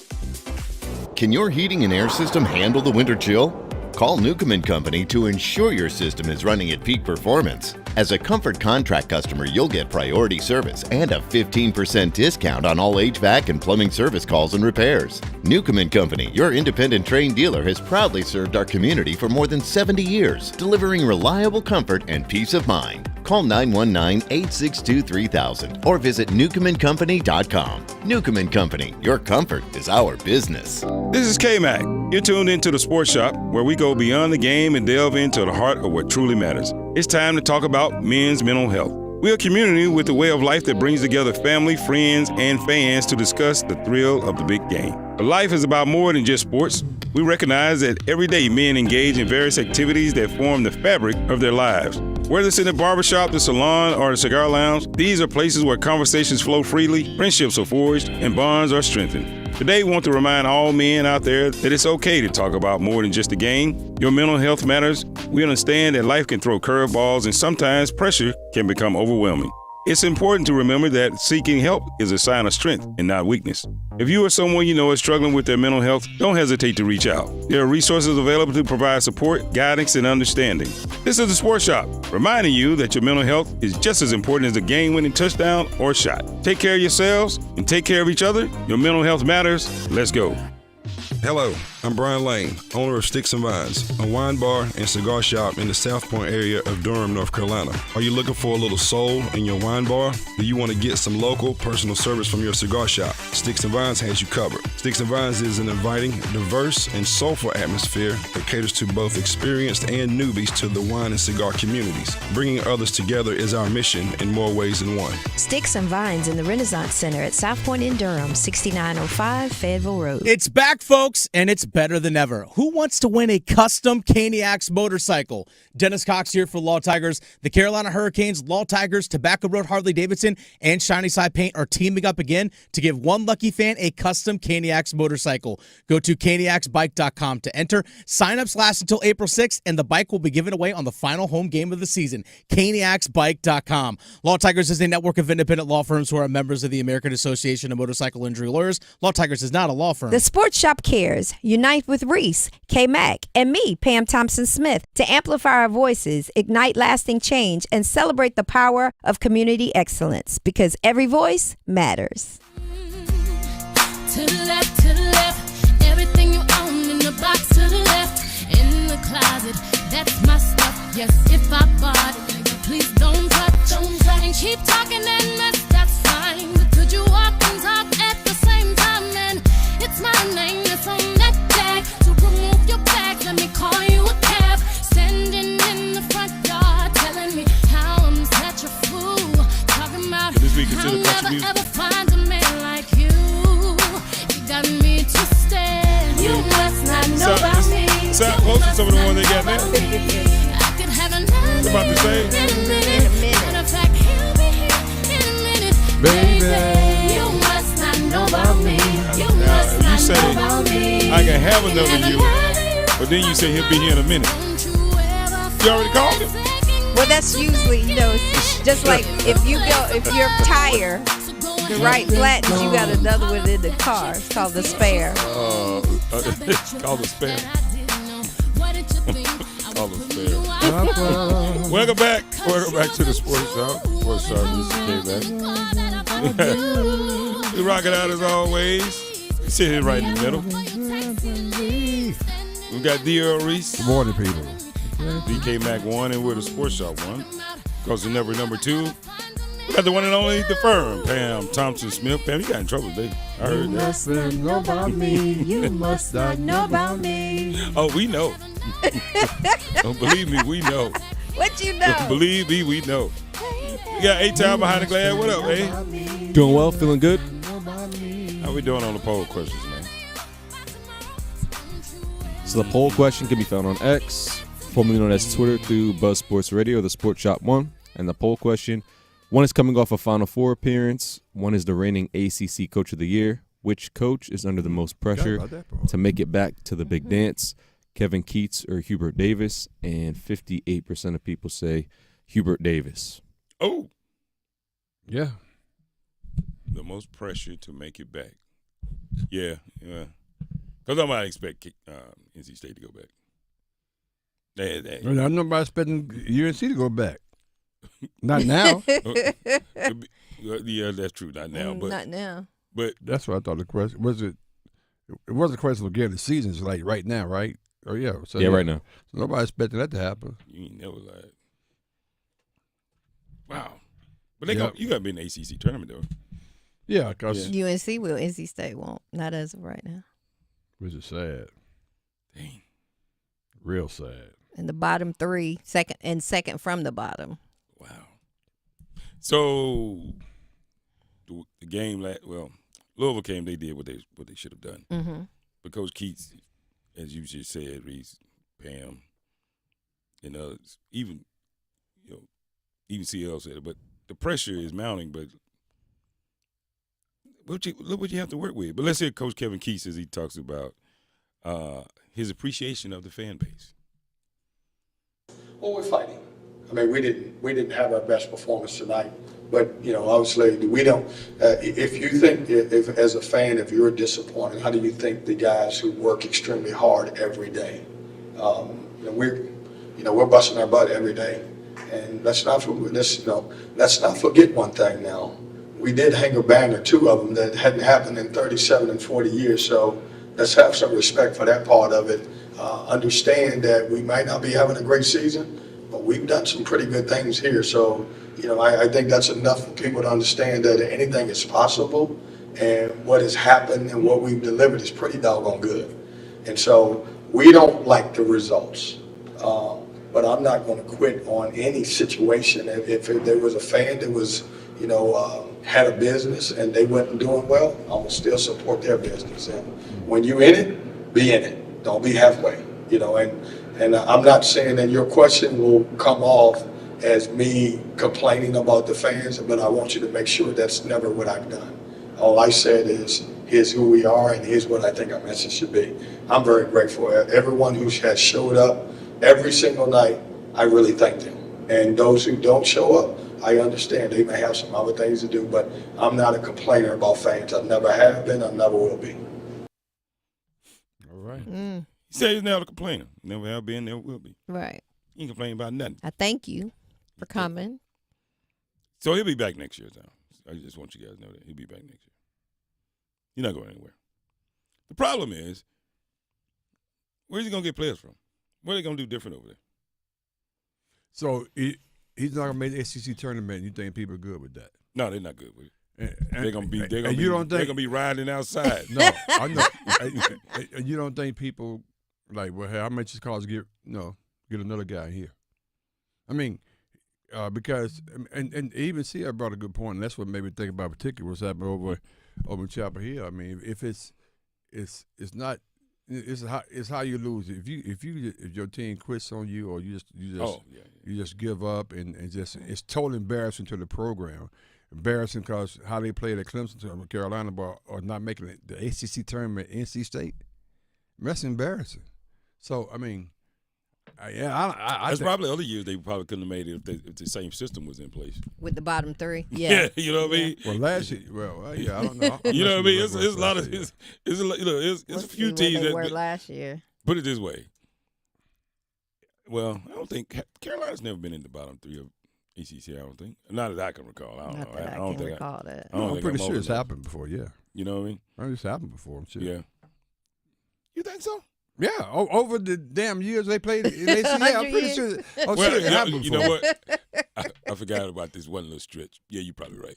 Can your heating and air system handle the winter chill? Call Newcomb & Company to ensure your system is running at peak performance. As a Comfort Contract customer, you'll get priority service and a 15% discount on all HVAC and plumbing service calls and repairs. Newcomb & Company, your independent trained dealer, has proudly served our community for more than 70 years, delivering reliable comfort and peace of mind. Call 919-862-3000 or visit newcombandcompany.com. Newcomb & Company, your comfort is our business. This is Kmac. You're tuned into the Sports Shop, where we go beyond the game and delve into the heart of what truly matters. It's time to talk about men's mental health. We're a community with a way of life that brings together family, friends, and fans to discuss the thrill of the big game. But life is about more than just sports. We recognize that every day men engage in various activities that form the fabric of their lives. Whether it's in the barbershop, the salon, or the cigar lounge, these are places where conversations flow freely, friendships are forged, and bonds are strengthened. Today, we want to remind all men out there that it's okay to talk about more than just the game. Your mental health matters. We understand that life can throw curveballs, and sometimes pressure can become overwhelming. It's important to remember that seeking help is a sign of strength and not weakness. If you or someone you know is struggling with their mental health, don't hesitate to reach out. There are resources available to provide support, guidance, and understanding. This is the Sports Shop, reminding you that your mental health is just as important as a game-winning touchdown or shot. Take care of yourselves and take care of each other. Your mental health matters. Let's go. Hello, I'm Brian Lane, owner of Sticks and Vines, a wine bar and cigar shop in the South Point area of Durham, North Carolina. Are you looking for a little soul in your wine bar? Do you want to get some local personal service from your cigar shop? Sticks and Vines has you covered. Sticks and Vines is an inviting, diverse, and soulful atmosphere that caters to both experienced and newbies to the wine and cigar communities. Bringing others together is our mission in more ways than one. Sticks and Vines in the Renaissance Center at South Point in Durham, 6905 Fayetteville Road. It's back, folks, and it's better than ever. Who wants to win a custom Kmac motorcycle? Dennis Cox here for Law Tigers. The Carolina Hurricanes, Law Tigers, Tobacco Road Harley-Davidson, and Shiny Side Paint are teaming up again to give one lucky fan a custom Kmac motorcycle. Go to knaxbike.com to enter. Sign-ups last until April 6th, and the bike will be given away on the final home game of the season. knaxbike.com. Law Tigers is a network of independent law firms who are members of the American Association of Motorcycle Injury Lawyers. Law Tigers is not a law firm. The Sports Shop cares. Unite with Reese, Kmac, and me, Pam Thompson-Smith, to amplify our voices, ignite lasting change, and celebrate the power of community excellence, because every voice matters. To the left, everything you own in the box to the left, in the closet, that's my stuff. Yes, if I bought it, please don't touch. And keep talking and mess, that's fine. But could you walk and talk at the same time? And it's my name that's on that tag. So remove your bag, let me call you a cab. Standing in the front yard, telling me how I'm such a fool. Talking about I'll never ever find a man like you. You got me twisted. You must not know about me. Sound close to some of the ones they got now. I could have another about to say. in a minute. Matter of fact, he'll be here in a minute. Baby, you must not know about me. You must You not say, know about me. I can have another you, but then you say he'll be here in a minute. You already called him? Well, that's usually, it's just like if you're tire, the right flat, you got another one in the car. It's called the spare. It's called the spare. Called the spare. Welcome back to the Sports Shop. Sports Shop, this is Kmac. We rock it out as always. Sit here right in the middle. We got D.L. Reese. Good morning, people. Kmac 1, and we're the Sports Shop 1. Goes to number 2. We got the one and only, the firm, Pam Thompson-Smith. Pam, you got in trouble today. I heard that. You must not know about me. You must not know about me. Oh, we know. Don't believe me, we know. What you know? Don't believe me, we know. We got A-Time behind the glass. What up, eh? Doing well, feeling good. How we doing on the poll questions, man? So the poll question can be found on X, formerly known as Twitter, through Buzz Sports Radio, the Sports Shop 1. And the poll question, one is coming off a Final Four appearance. One is the reigning ACC Coach of the Year. Which coach is under the most pressure to make it back to the big dance? Kevin Keats or Hubert Davis? And 58% of people say Hubert Davis. Oh. Yeah. The most pressure to make it back. Yeah. Because nobody expect NC State to go back. Well, nobody expecting UNC to go back. Not now. Yeah, that's true. Not now. But not now. But that's what I thought the question was. It wasn't a question of getting the seasons like right now, right? Oh yeah. So, yeah, right now. So nobody expecting that to happen. You ain't never lied. Wow. But you got to be in the ACC tournament though. Yeah, because UNC will, NC State won't. Not as of right now. Which is sad. Dang. Real sad. And the bottom three, second from the bottom. Wow. So the game, Louisville came. They did what they should have done. Mm-hmm. But Coach Keats, as you just said, Reese, Pam, and others, even CL said it. But the pressure is mounting. But look what you have to work with. But let's hear Coach Kevin Keats as he talks about his appreciation of the fan base. Well, we're fighting. I mean, we didn't have our best performance tonight, but obviously we don't. If you think, if as a fan, if you're disappointed, how do you think the guys who work extremely hard every day? We're busting our butt every day, and let's not forget one thing. Now, we did hang a banner, 2 of them that hadn't happened in 37 and 40 years. So let's have some respect for that part of it. Understand that we might not be having a great season, but we've done some pretty good things here. So, I think that's enough for people to understand that anything is possible, and what has happened and what we've delivered is pretty doggone good. And so we don't like the results, but I'm not going to quit on any situation. If there was a fan that was, had a business and they wasn't doing well, I'm going to still support their business. And when you're in it, be in it. Don't be halfway, and I'm not saying that your question will come off as me complaining about the fans, but I want you to make sure that's never what I've done. All I said is, here's who we are and here's what I think our message should be. I'm very grateful. Everyone who has showed up every single night, I really thank them. And those who don't show up, I understand they may have some other things to do, but I'm not a complainer about fans. I never have been, I never will be. Right. He said he's never a complainer. Never have been, never will be. Right. He ain't complaining about nothing. I thank you for coming. So he'll be back next year, Tom. I just want you guys to know that. He'll be back next year. He's not going anywhere. The problem is, where's he going to get players from? What are they going to do different over there? So he's not going to make the SEC tournament. You think people are good with that? No, they're not good with it. They're gonna be riding outside. No, I know. And you don't think people like, well, hey, how much it costs to get another guy here? I mean, because and even CL brought a good point, and that's what made me think about particularly what's happening over Chapel Hill. I mean, if it's how you lose. If your team quits on you, or you just give up, and just it's totally embarrassing to the program. Embarrassing because how they played at Clemson, Carolina, or not making it, the ACC tournament at NC State. That's embarrassing. So, I mean, there's probably other years they probably couldn't have made it if the same system was in place. With the bottom 3. Yeah. You know what I mean? Well, last year, I don't know. You know what I mean? It's a lot of it's a few teams that were last year. Put it this way. Well, I don't think Carolina's never been in the bottom 3 of ECC, I don't think. Not that I can recall. I don't know. I don't think recall that. I'm pretty sure it's happened before, yeah. You know what I mean? It's happened before, I'm sure. Yeah. You think so? Yeah. Over the damn years they played in ACL, I'm pretty sure. It happened before. You know what? I forgot about this one little stretch. Yeah, you're probably right.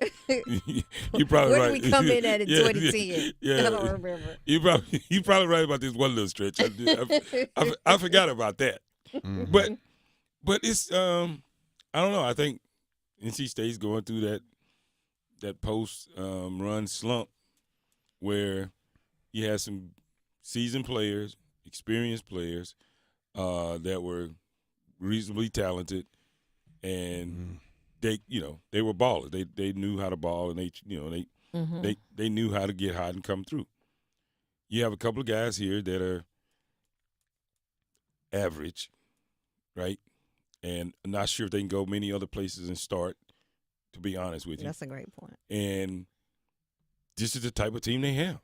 You're probably right. When did we come in at in 2010? Yeah. I don't remember. You're probably right about this one little stretch. I forgot about that. Mm-hmm. But it's I don't know. I think NC State's going through that post run slump where you had some seasoned players, experienced players that were reasonably talented, and they were ballers. They knew how to ball, and they knew how to get hot and come through. You have a couple of guys here that are average, right? And I'm not sure if they can go many other places and start. to be honest with you. That's a great point. And this is the type of team they have.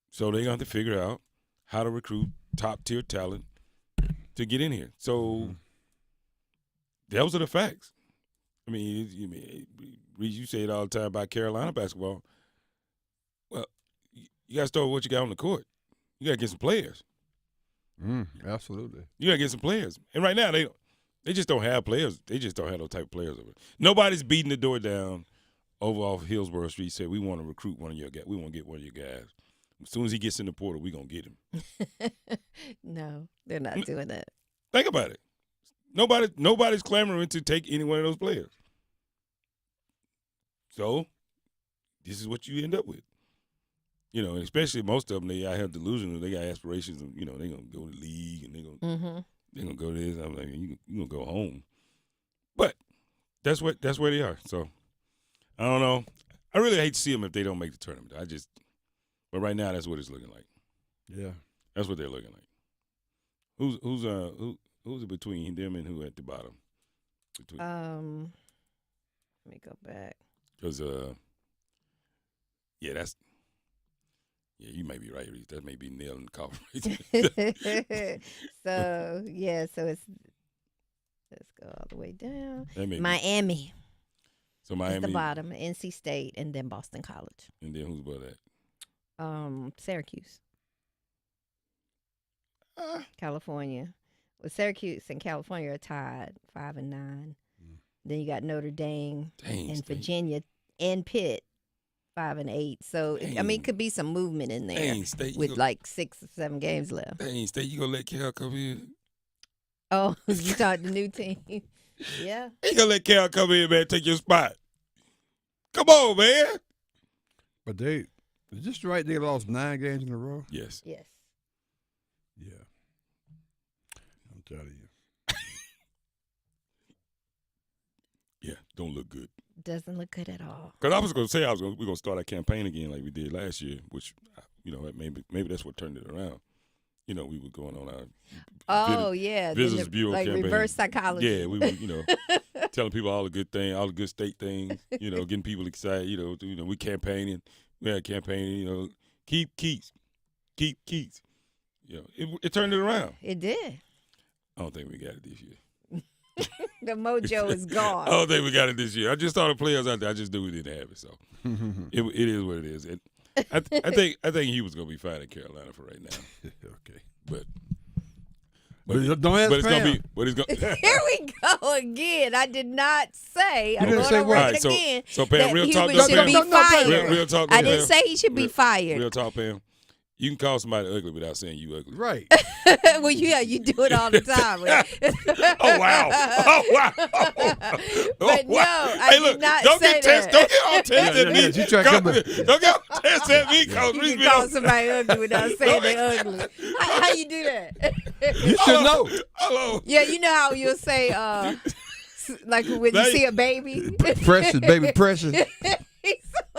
So they're going to have to figure out how to recruit top-tier talent to get in here. So those are the facts. I mean, Reese, you say it all the time about Carolina basketball. Well, you got to start with what you got on the court. You got to get some players. Absolutely. You got to get some players. And right now, they just don't have players. They just don't have those type of players over. Nobody's beating the door down over off Hillsborough Street, said, we want to recruit one of your guys. We want to get one of your guys. As soon as he gets in the portal, we're going to get him. No, they're not doing that. Think about it. Nobody's clamoring to take any one of those players. So this is what you end up with. You know, and especially most of them, they have delusions. They got aspirations of, you know, they're going to go to the league and they're going to go to this. I'm like, you're going to go home. But that's where they are. So I don't know. I really hate to see them if they don't make the tournament. But right now, that's what it's looking like. Yeah, that's what they're looking like. Who's it between them and who at the bottom? Let me go back. Because you may be right, Reese. That may be nail in the coffin. So it's let's go all the way down. Miami. So Miami is the bottom, NC State, and then Boston College. And then who's above that? Syracuse, California. Well, Syracuse and California are tied 5 and 9. Then you got Notre Dame and Virginia and Pitt 5 and 8. So it could be some movement in there with like 6 or 7 games left. Dang, State, you gonna let Cal come in? Oh, you thought the new team? Yeah. You gonna let Cal come in, man? Take your spot. Come on, man. But is this right? They lost 9 games in a row? Yes. Yes. Yeah. I'm telling you. Yeah, don't look good. Doesn't look good at all. Because I was going to say we're going to start our campaign again like we did last year, which, you know, maybe that's what turned it around. You know, we were going on our Business Bureau like campaign. Reverse psychology. Yeah, we were, you know, telling people all the good things, all the good state things, you know, getting people excited, you know, we campaigning. We had campaigning, you know, keep Keats. You know, it turned it around. It did. I don't think we got it this year. The mojo is gone. I don't think we got it this year. I just saw the players out there. I just knew we didn't have it. So it is what it is. And I think he was going to be fine in Carolina for right now. Okay, but don't ask it's Pam. going to be. But it's going. Here we go again. I did not say. I'm You didn't going say to what? read All right, it again. so Pam, that real he talk. should be fired. Real talk. I didn't Pam. say he should be fired. Real talk, Pam. You can call somebody ugly without saying you ugly. Right. Well, yeah, you do it all the time. Oh, wow. Oh, wow. But no, I did not say that. Don't get all tested at me. You try to come in. Don't get all tested at me. You can call somebody ugly without saying they're ugly. How you do that? You should know. Hello. Yeah, you know how you'll say, like when you see a baby. Precious, baby, precious.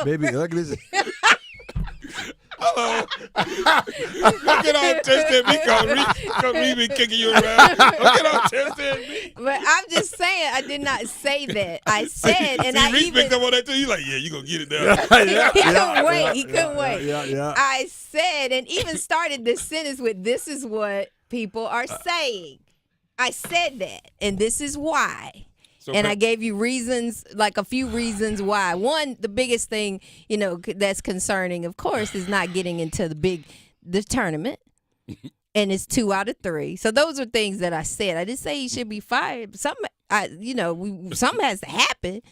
Baby, ugly. Hello. Don't get all tested at me because Reese been kicking you around. Don't get all tested at me. But I'm just saying, I did not say that. I said, and I Reese even picked up on that too. He's like, yeah, you gonna get it now. he couldn't wait. He couldn't wait. Yeah. I said, and even started this sentence with, "This is what people are saying." I said that, and this is why. And I gave you reasons, like a few reasons why. One, the biggest thing, you know, that's concerning, of course, is not getting into the tournament. And it's 2 out of 3. So those are things that I said. I didn't say he should be fired. Something has to happen.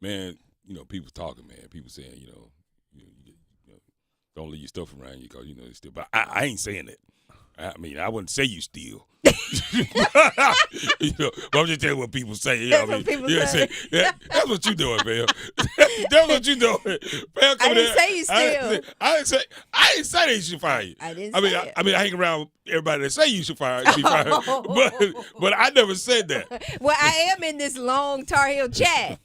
Man, you know, people talking, man. People saying, you know, don't leave your stuff around you because, you know, it's still. But I ain't saying that. I mean, I wouldn't say you steal. You know, but I'm just telling you what people say. You know, That's what people say. That's what you doing, man. That's what you doing. Man, I didn't say you steal. I didn't say they should fire you. I didn't say it. I hang around with everybody that say you should be fired. But I never said that. Well, I am in this long Tar Heel chat.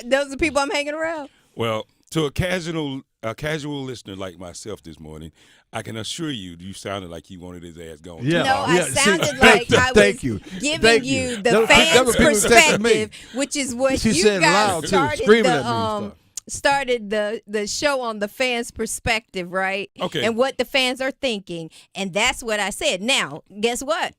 Those are the people I'm hanging around. Well, to a casual a casual listener like myself this morning, I can assure you, you sounded like you wanted his ass gone. Yeah. No, I sounded like I was giving you the fans' perspective, which is what She you said guys loud, too, started screaming at me and started the show on the fans' perspective, right? Okay. And what the fans are thinking, and that's what I said. Now, guess what?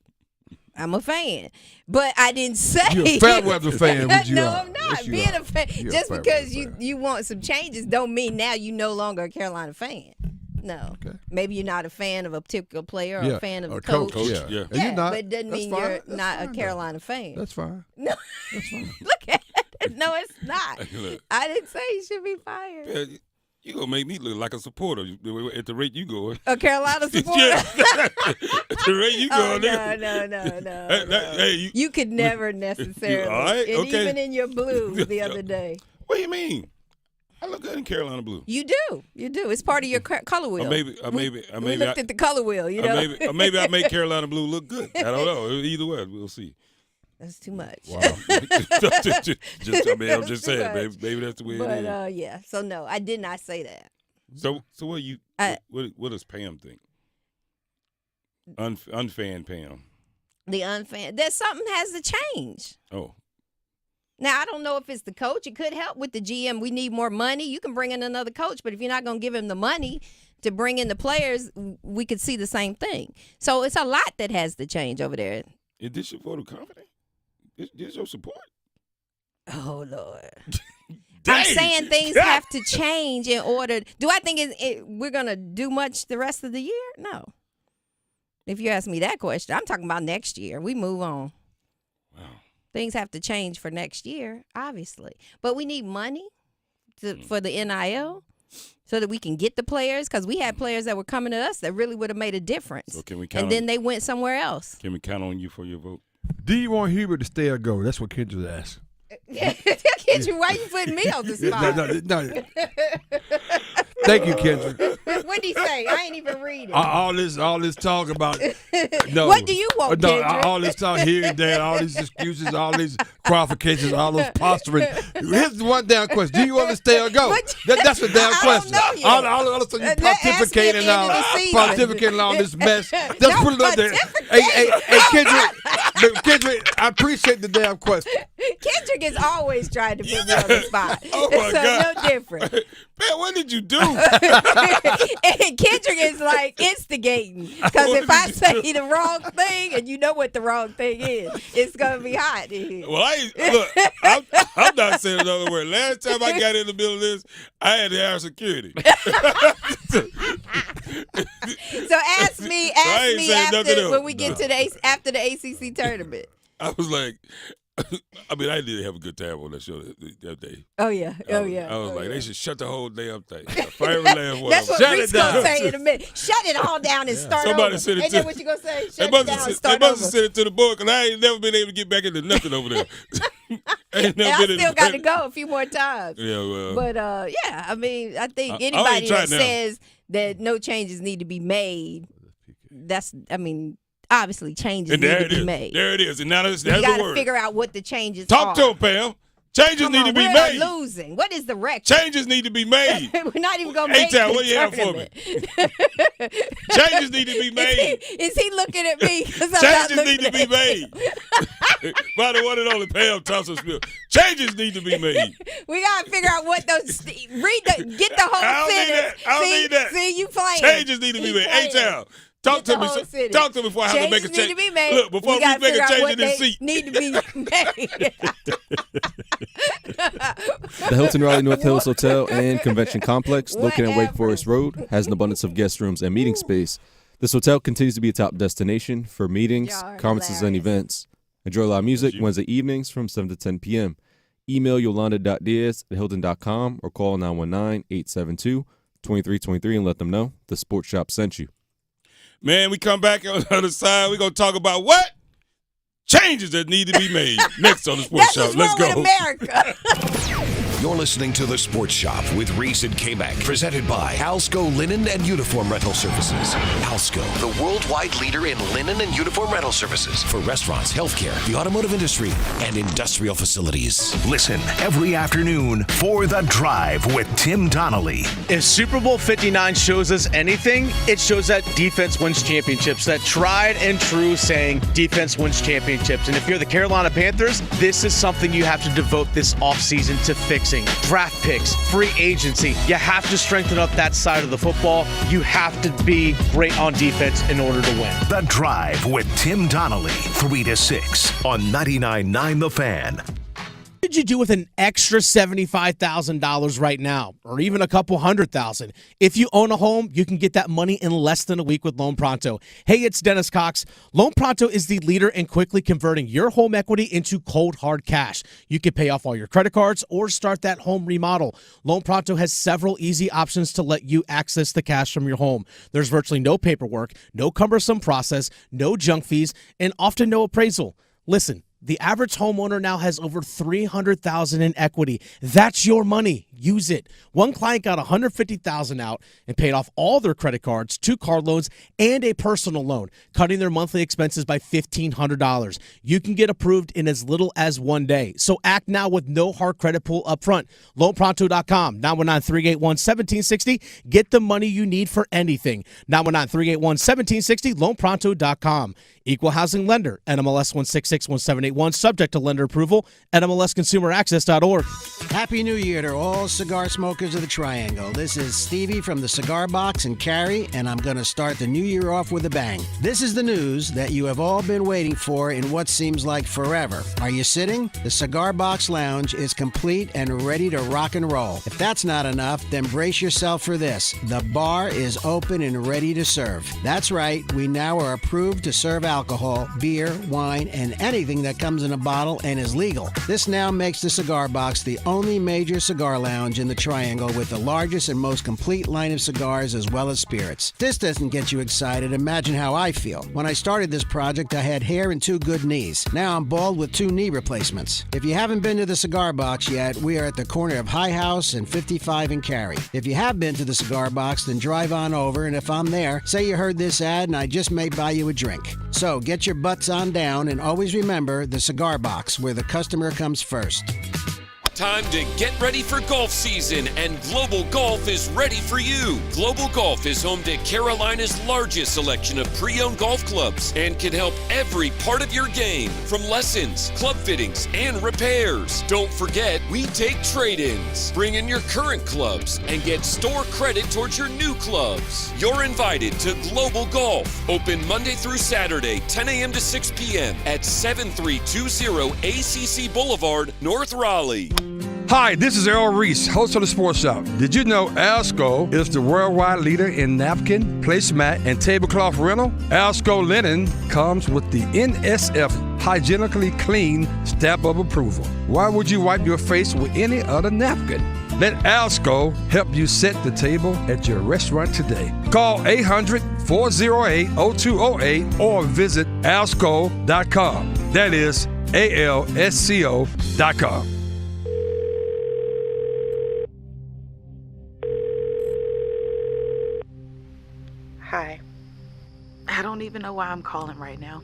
I'm a fan, but I didn't say You're a fair weather fan, which you no, are. I'm not. Yes, you Being are. a fan, You're just a fair because weather you want some changes, don't mean now you no longer a Carolina fan. No, maybe you're not a fan of a particular player or a fan of the coach. Yeah. Yeah, You're not. but it doesn't That's mean fine. you're That's not fine, a Carolina fan. That's fine. No, That's fine. look at it. No, it's not. Look. I didn't say he should be fired. Yeah, you gonna make me look like a supporter at the rate you going. A Carolina supporter? Yeah. At the rate you going, no. Hey, you could never necessarily. all right? And Okay. even in your blue the other day. What do you mean? I look good in Carolina blue. You do. It's part of your color wheel. Or maybe we looked at the color wheel, you know. Or maybe I make Carolina blue look good. I don't know. Either way, we'll see. That's too much. Wow. I'm just too saying, much. maybe that's the way But it is. yeah. So no, I did not say that. So what does Pam think? Unfan Pam. The unfan. There's something has to change. Oh. Now, I don't know if it's the coach. It could help with the GM. We need more money. You can bring in another coach, but if you're not going to give him the money to bring in the players, we could see the same thing. So it's a lot that has to change over there. Is this your vote of confidence? This your support? Oh, Lord. I'm saying things have to change in order. Do I think we're going to do much the rest of the year? No. If you ask me that question, I'm talking about next year. We move on. Wow. Things have to change for next year, obviously. But we need money for the NIL so that we can get the players, because we had players that were coming to us that really would have made a difference. So can we count and then they went somewhere else. Can we count on you for your vote? Do you want Hubert to stay or go? That's what Kendra asked. Kendra, why you putting me on the spot? No. Thank you, Kendra. What'd he say? I ain't even reading. All this talk about no. What do you want, No, Kendra? all this talk here and there, all these excuses, all these qualifications, all those posturing. Here's the one damn question: do you want to stay or go? That's a damn question. All of a sudden you pontificating on this mess. Just put it up there. Hey, Kendra, I appreciate the damn question. Kendrick is always trying to put me on the spot. Oh my God. No different. Man, what did you do? And Kendrick is like instigating. Because if I say the wrong thing, and you know what the wrong thing is, it's going to be hot in here. Well, I'm not saying another word. Last time I got in the middle of this, I had to have security. So ask me after when we get to after the ACC tournament. I was like, I mean, I did have a good time on that show that day. Oh, yeah. I was like, they should shut the whole damn thing. Fire every last one. That's what Shut Reese it down. going to say in a minute. Shut it all down and start Somebody over. said it And then what you going to say? Shut it down and start They over. must have sent it to the board, because I ain't never been able to get back into nothing over there. And I still got to go a few more times. Yeah, well. But, yeah, I mean, I think I anybody ain't tried that now. says that no changes need to be made, obviously changes And need there to it be is. made. There it is. And now that's You the got to word. figure out what the changes Talk are. to him, Pam. Changes Come need on, to be we're made. losing. What is the record? Changes need to be made. We're not even going to Hey, make Tal, the what do you have for me? tournament. Changes need to be made. Is he looking at me? 'Cause I'm not Changes need looking to be at made. By the one and only Pam Thompson-Smith. Changes need to be made. We got to figure out what those. Get the whole I don't need sentence. that. I don't need that. See, you playing. Changes need to be He made. Hey, playing. Tal, talk to Get the whole me. sentence. Talk to me before I have to make a Changes change. need to be made. Look, before we gotta make figure a out change what in this they seat. need to be made. The Hilton Raleigh North Hills Hotel and Convention Complex, located on Wake Forest Road, has an abundance of guest rooms and meeting space. This hotel continues to be a top destination for meetings, conferences, and events. Enjoy live music Wednesday evenings from 7 to 10 p.m. Email yolanda.diaz@hilton.com or call 919-872-2323 and let them know the Sports Shop sent you. Man, we come back on the other side. We're going to talk about what? Changes that need to be made. Next on the Sports Shop. Let's go. That's what's wrong with America. You're listening to The Sports Shop with Reese and Kmac, presented by Alsco Linen and Uniform Rental Services. Alsco, the worldwide leader in linen and uniform rental services for restaurants, healthcare, the automotive industry, and industrial facilities. Listen every afternoon for The Drive with Tim Donnelly. If Super Bowl 59 shows us anything, it shows that defense wins championships. That tried and true saying defense wins championships. And if you're the Carolina Panthers, this is something you have to devote this offseason to fixing. Draft picks, free agency. You have to strengthen up that side of the football. You have to be great on defense in order to win. The Drive with Tim Donnelly, 3 to 6 on 99.9 The Fan. What would you do with an extra $75,000 right now, or even a couple $100,000? If you own a home, you can get that money in less than a week with Loan Pronto. Hey, it's Dennis Cox. Loan Pronto is the leader in quickly converting your home equity into cold, hard cash. You can pay off all your credit cards or start that home remodel. Loan Pronto has several easy options to let you access the cash from your home. There's virtually no paperwork, no cumbersome process, no junk fees, and often no appraisal. Listen. The average homeowner now has over $300,000 in equity. That's your money. Use it. One client got $150,000 out and paid off all their credit cards, 2 car loans, and a personal loan, cutting their monthly expenses by $1,500. You can get approved in as little as 1 day. So act now with no hard credit pull up front. LoanPronto.com, 919-381-1760. Get the money you need for anything. 919-381-1760, LoanPronto.com. Equal housing lender, NMLS 1661781, subject to lender approval, NMLSconsumeraccess.org. Happy New Year to all cigar smokers of the Triangle. This is Stevie from the Cigar Box in Cary, and I'm going to start the new year off with a bang. This is the news that you have all been waiting for in what seems like forever. Are you sitting? The Cigar Box Lounge is complete and ready to rock and roll. If that's not enough, then brace yourself for this. The bar is open and ready to serve. That's right, we now are approved to serve alcohol, beer, wine, and anything that comes in a bottle and is legal. This now makes the Cigar Box the only major cigar lounge in the Triangle with the largest and most complete line of cigars as well as spirits. If this doesn't get you excited, imagine how I feel. When I started this project, I had hair and 2 good knees. Now I'm bald with 2 knee replacements. If you haven't been to the Cigar Box yet, we are at the corner of High House and 55 in Cary. If you have been to the Cigar Box, then drive on over, and if I'm there, say you heard this ad and I just may buy you a drink. So get your butts on down and always remember the Cigar Box, where the customer comes first. Time to get ready for golf season, and Global Golf is ready for you. Global Golf is home to Carolina's largest selection of pre-owned golf clubs and can help every part of your game, from lessons, club fittings, and repairs. Don't forget, we take trade-ins. Bring in your current clubs and get store credit towards your new clubs. You're invited to Global Golf, open Monday through Saturday, 10 a.m. to 6 p.m. at 7320 ACC Boulevard, North Raleigh. Hi, this is Earl Reese, host of The Sports Shop. Did you know Alsco is the worldwide leader in napkin, placemat, and tablecloth rental? Alsco Linen comes with the NSF hygienically clean stamp of approval. Why would you wipe your face with any other napkin? Let Alsco help you set the table at your restaurant today. Call 800-408-0208 or visit alsco.com. That is ALSCO.com. Hi. I don't even know why I'm calling right now.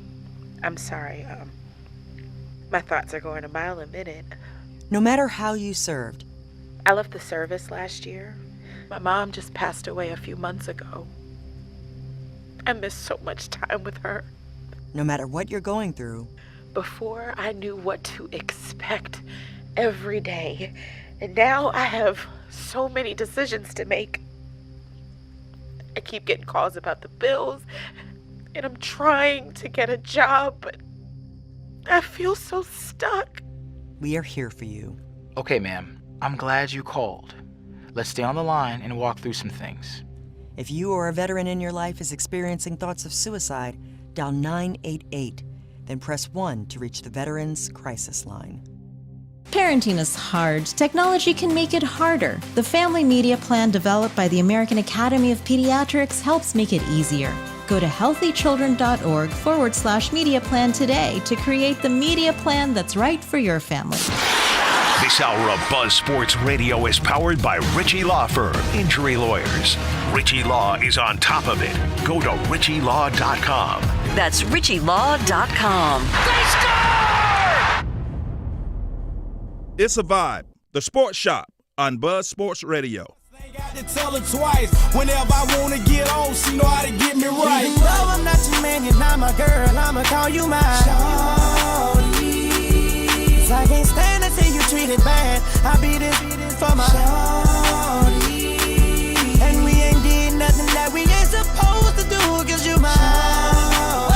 I'm sorry. My thoughts are going a mile a minute. No matter how you served. I left the service last year. My mom just passed away a few months ago. I missed so much time with her. No matter what you're going through. Before, I knew what to expect every day. And now I have so many decisions to make. I keep getting calls about the bills, and I'm trying to get a job, but I feel so stuck. We are here for you. Okay, ma'am. I'm glad you called. Let's stay on the line and walk through some things. If you or a veteran in your life is experiencing thoughts of suicide, dial 988. Then press 1 to reach the Veterans Crisis Line. Parenting is hard. Technology can make it harder. The Family Media Plan developed by the American Academy of Pediatrics helps make it easier. Go to healthychildren.org/media plan today to create the media plan that's right for your family. This hour of Buzz Sports Radio is powered by Ritchie Law Firm, injury lawyers. Ritchie Law is on top of it. Go to ritchielaw.com. That's ritchielaw.com. It's a vibe. The Sports Shop on Buzz Sports Radio. To tell her twice. Whenever I wanna get on, she know how to get me right. Even though I'm not your man, you're not my girl, I'ma call you mine. Shawty. 'Cause I can't stand to see you treated bad. I be this for my shawty. And we ain't did nothing that we ain't supposed to do, 'cause you mine. Oh,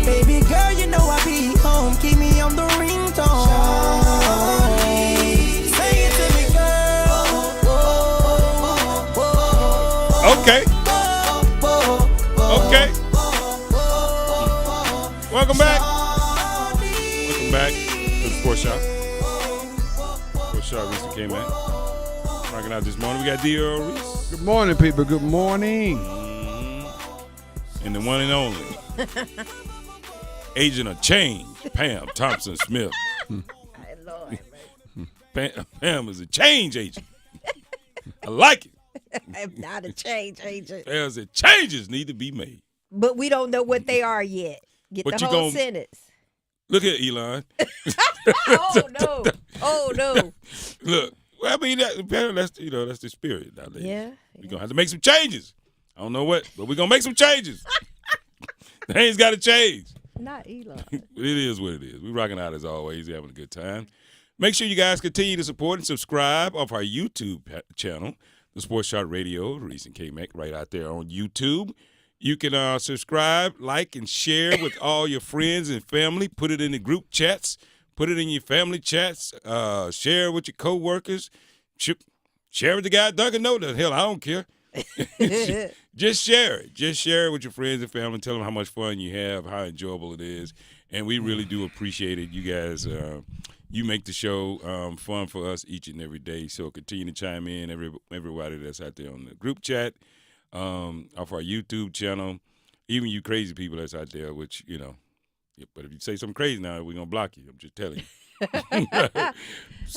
baby girl, you know I be home. Keep me on the ringtone. Sing it to me, girl. Okay. Okay. Welcome back. Welcome back to the Sports Shop. Sports Shop, Reese and Kmac. Rocking out this morning. We got Reese. Good morning, people. Good morning. And the one and only Agent of Change, Pam Thompson Smith. Pam is a change agent. I like it. I'm not a change agent. Pam said changes need to be made. But we don't know what they are yet. Get But the you whole gon- sentence. Look at Elon. Oh, no. Oh, no. Look, well, I mean, that's the spirit nowadays. Yeah. We're going to have to make some changes. I don't know what, but we're going to make some changes. Things got to change. Not Elon. It is what it is. We're rocking out as always, having a good time. Make sure you guys continue to support and subscribe off our YouTube channel, the Sports Shot Radio, Reese and Kmac, right out there on YouTube. You can subscribe, like, and share with all your friends and family. Put it in the group chats. Put it in your family chats. Share with your coworkers. Share with the guy Duncan Note. Hell, I don't care. Just share it. Just share it with your friends and family. Tell them how much fun you have, how enjoyable it is. And we really do appreciate it. You guys, you make the show fun for us each and every day. So continue to chime in, everybody that's out there on the group chat, off our YouTube channel, even you crazy people that's out there, which, but if you say something crazy now, we're going to block you. I'm just telling you.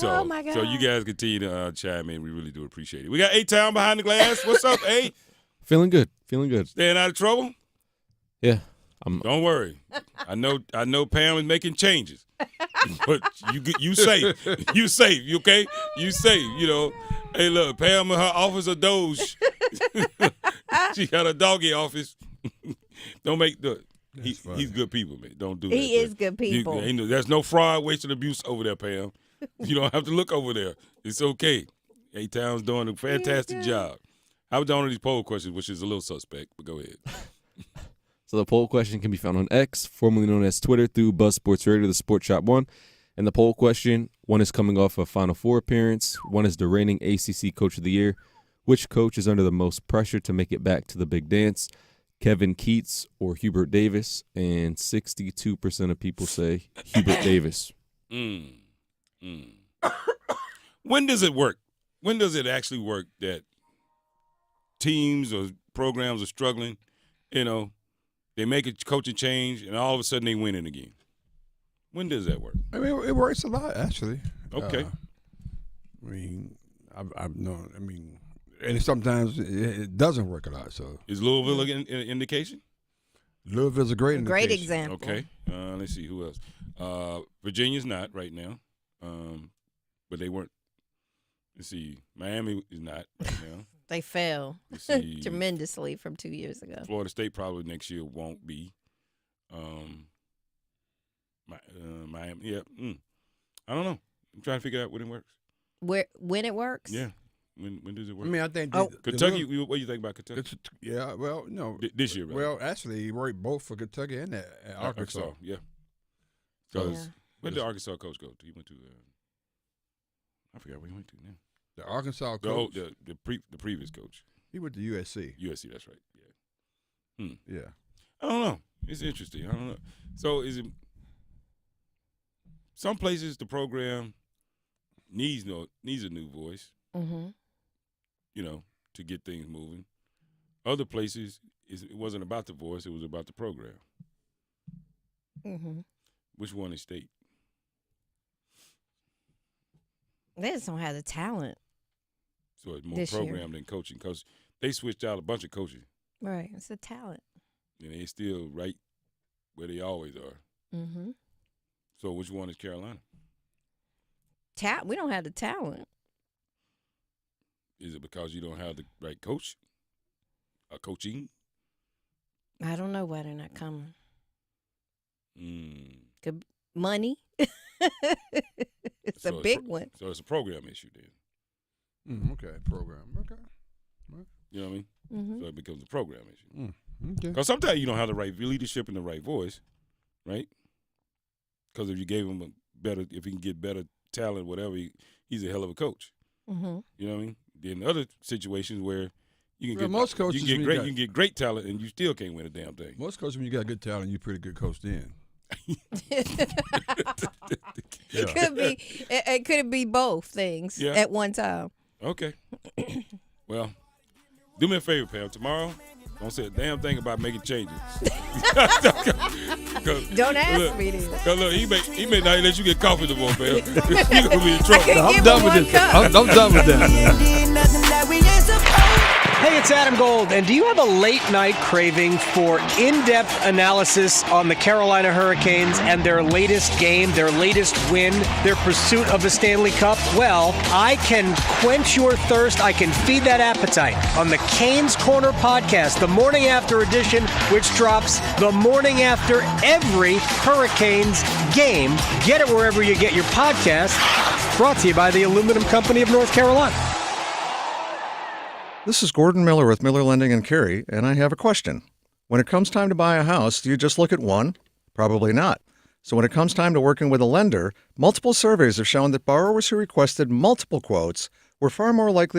Oh, my God. So you guys continue to chime in. We really do appreciate it. We got A-Town behind the glass. What's up, A? Feeling good. Feeling good. Staying out of trouble? Yeah. Don't worry. I know Pam is making changes. But you safe. You safe. You okay? You safe, Hey, look, Pam in her office a Doge. She got a doggy office. Don't make he's good people, man. Don't do that. He is good people. There's no fraud, waste, and abuse over there, Pam. You don't have to look over there. It's okay. A-Town's doing a fantastic job. I was doing these poll questions, which is a little suspect, but go ahead. So the poll question can be found on X, formerly known as Twitter, through Buzz Sports Radio, the Sports Shop 1. And the poll question, one is coming off a Final Four appearance. One is the reigning ACC Coach of the Year. Which coach is under the most pressure to make it back to the big dance? Kevin Keats or Hubert Davis? And 62% of people say Hubert Davis. When does it work? When does it actually work that teams or programs are struggling, they make a coaching change, and all of a sudden they win it again? When does that work? I mean, it works a lot, actually. Okay. I've known. And sometimes it doesn't work a lot. So is Louisville an indication? Louisville's a great indication. Great example. Okay. Let's see who else. Virginia's not right now, but they weren't. Let's see. Miami is not right now. They fell tremendously from 2 years ago. Florida State probably next year won't be. Miami, yeah. I don't know. I'm trying to figure out when it works. When it works? Yeah. When does it work? I mean, I think Kentucky. What do you think about Kentucky? Yeah. Well, no. This year, right? Well, actually, he worked both for Kentucky and Arkansas. Yeah. Because where did the Arkansas coach go to? He went to. I forgot where he went to now. The Arkansas coach. The previous coach. He went to USC. USC, that's right. Yeah. Yeah. I don't know. It's interesting. I don't know. So is it? Some places the program needs a new voice. Mm-hmm. To get things moving. Other places it wasn't about the voice; it was about the program. Mm-hmm. Which one is state? They just don't have the talent. So it's more this year. program than coaching because they switched out a bunch of coaches. Right. It's the talent. And they still right where they always are. Mm-hmm. So which one is Carolina? We don't have the talent. Is it because you don't have the right coach? Or coaching? I don't know why they're not coming. Mm. Money. It's a big one. So it's a program issue then. Okay, program. Okay. You know what I mean? Mm-hmm. So it becomes a program issue. Okay. Because sometimes you don't have the right leadership and the right voice, right? Because if you gave him if he can get better talent, whatever, he's a hell of a coach. Mm-hmm. You know what I mean? Then other situations where you can most coaches you can get great talent and you still can't win a damn thing. Most coaches, when you got good talent, you're a pretty good coach then. It could be both things at one time. Okay. Well, do me a favor, Pam. Tomorrow, don't say a damn thing about making changes. Don't ask me to. Because look, he may not let you get coffee tomorrow, Pam. You're going to be in trouble. I'm done with this. I'm done with that. Hey, it's Adam Gold, and do you have a late-night craving for in-depth analysis on the Carolina Hurricanes and their latest game, their latest win, their pursuit of the Stanley Cup? Well, I can quench your thirst. I can feed that appetite on the Canes Corner podcast, the morning after edition, which drops the morning after every Hurricanes game. Get it wherever you get your podcast. Brought to you by the Aluminum Company of North Carolina. This is Gordon Miller with Miller Lending and Cary, and I have a question. When it comes time to buy a house, do you just look at one? Probably not. So when it comes time to working with a lender, multiple surveys have shown that borrowers who requested multiple quotes were far more likely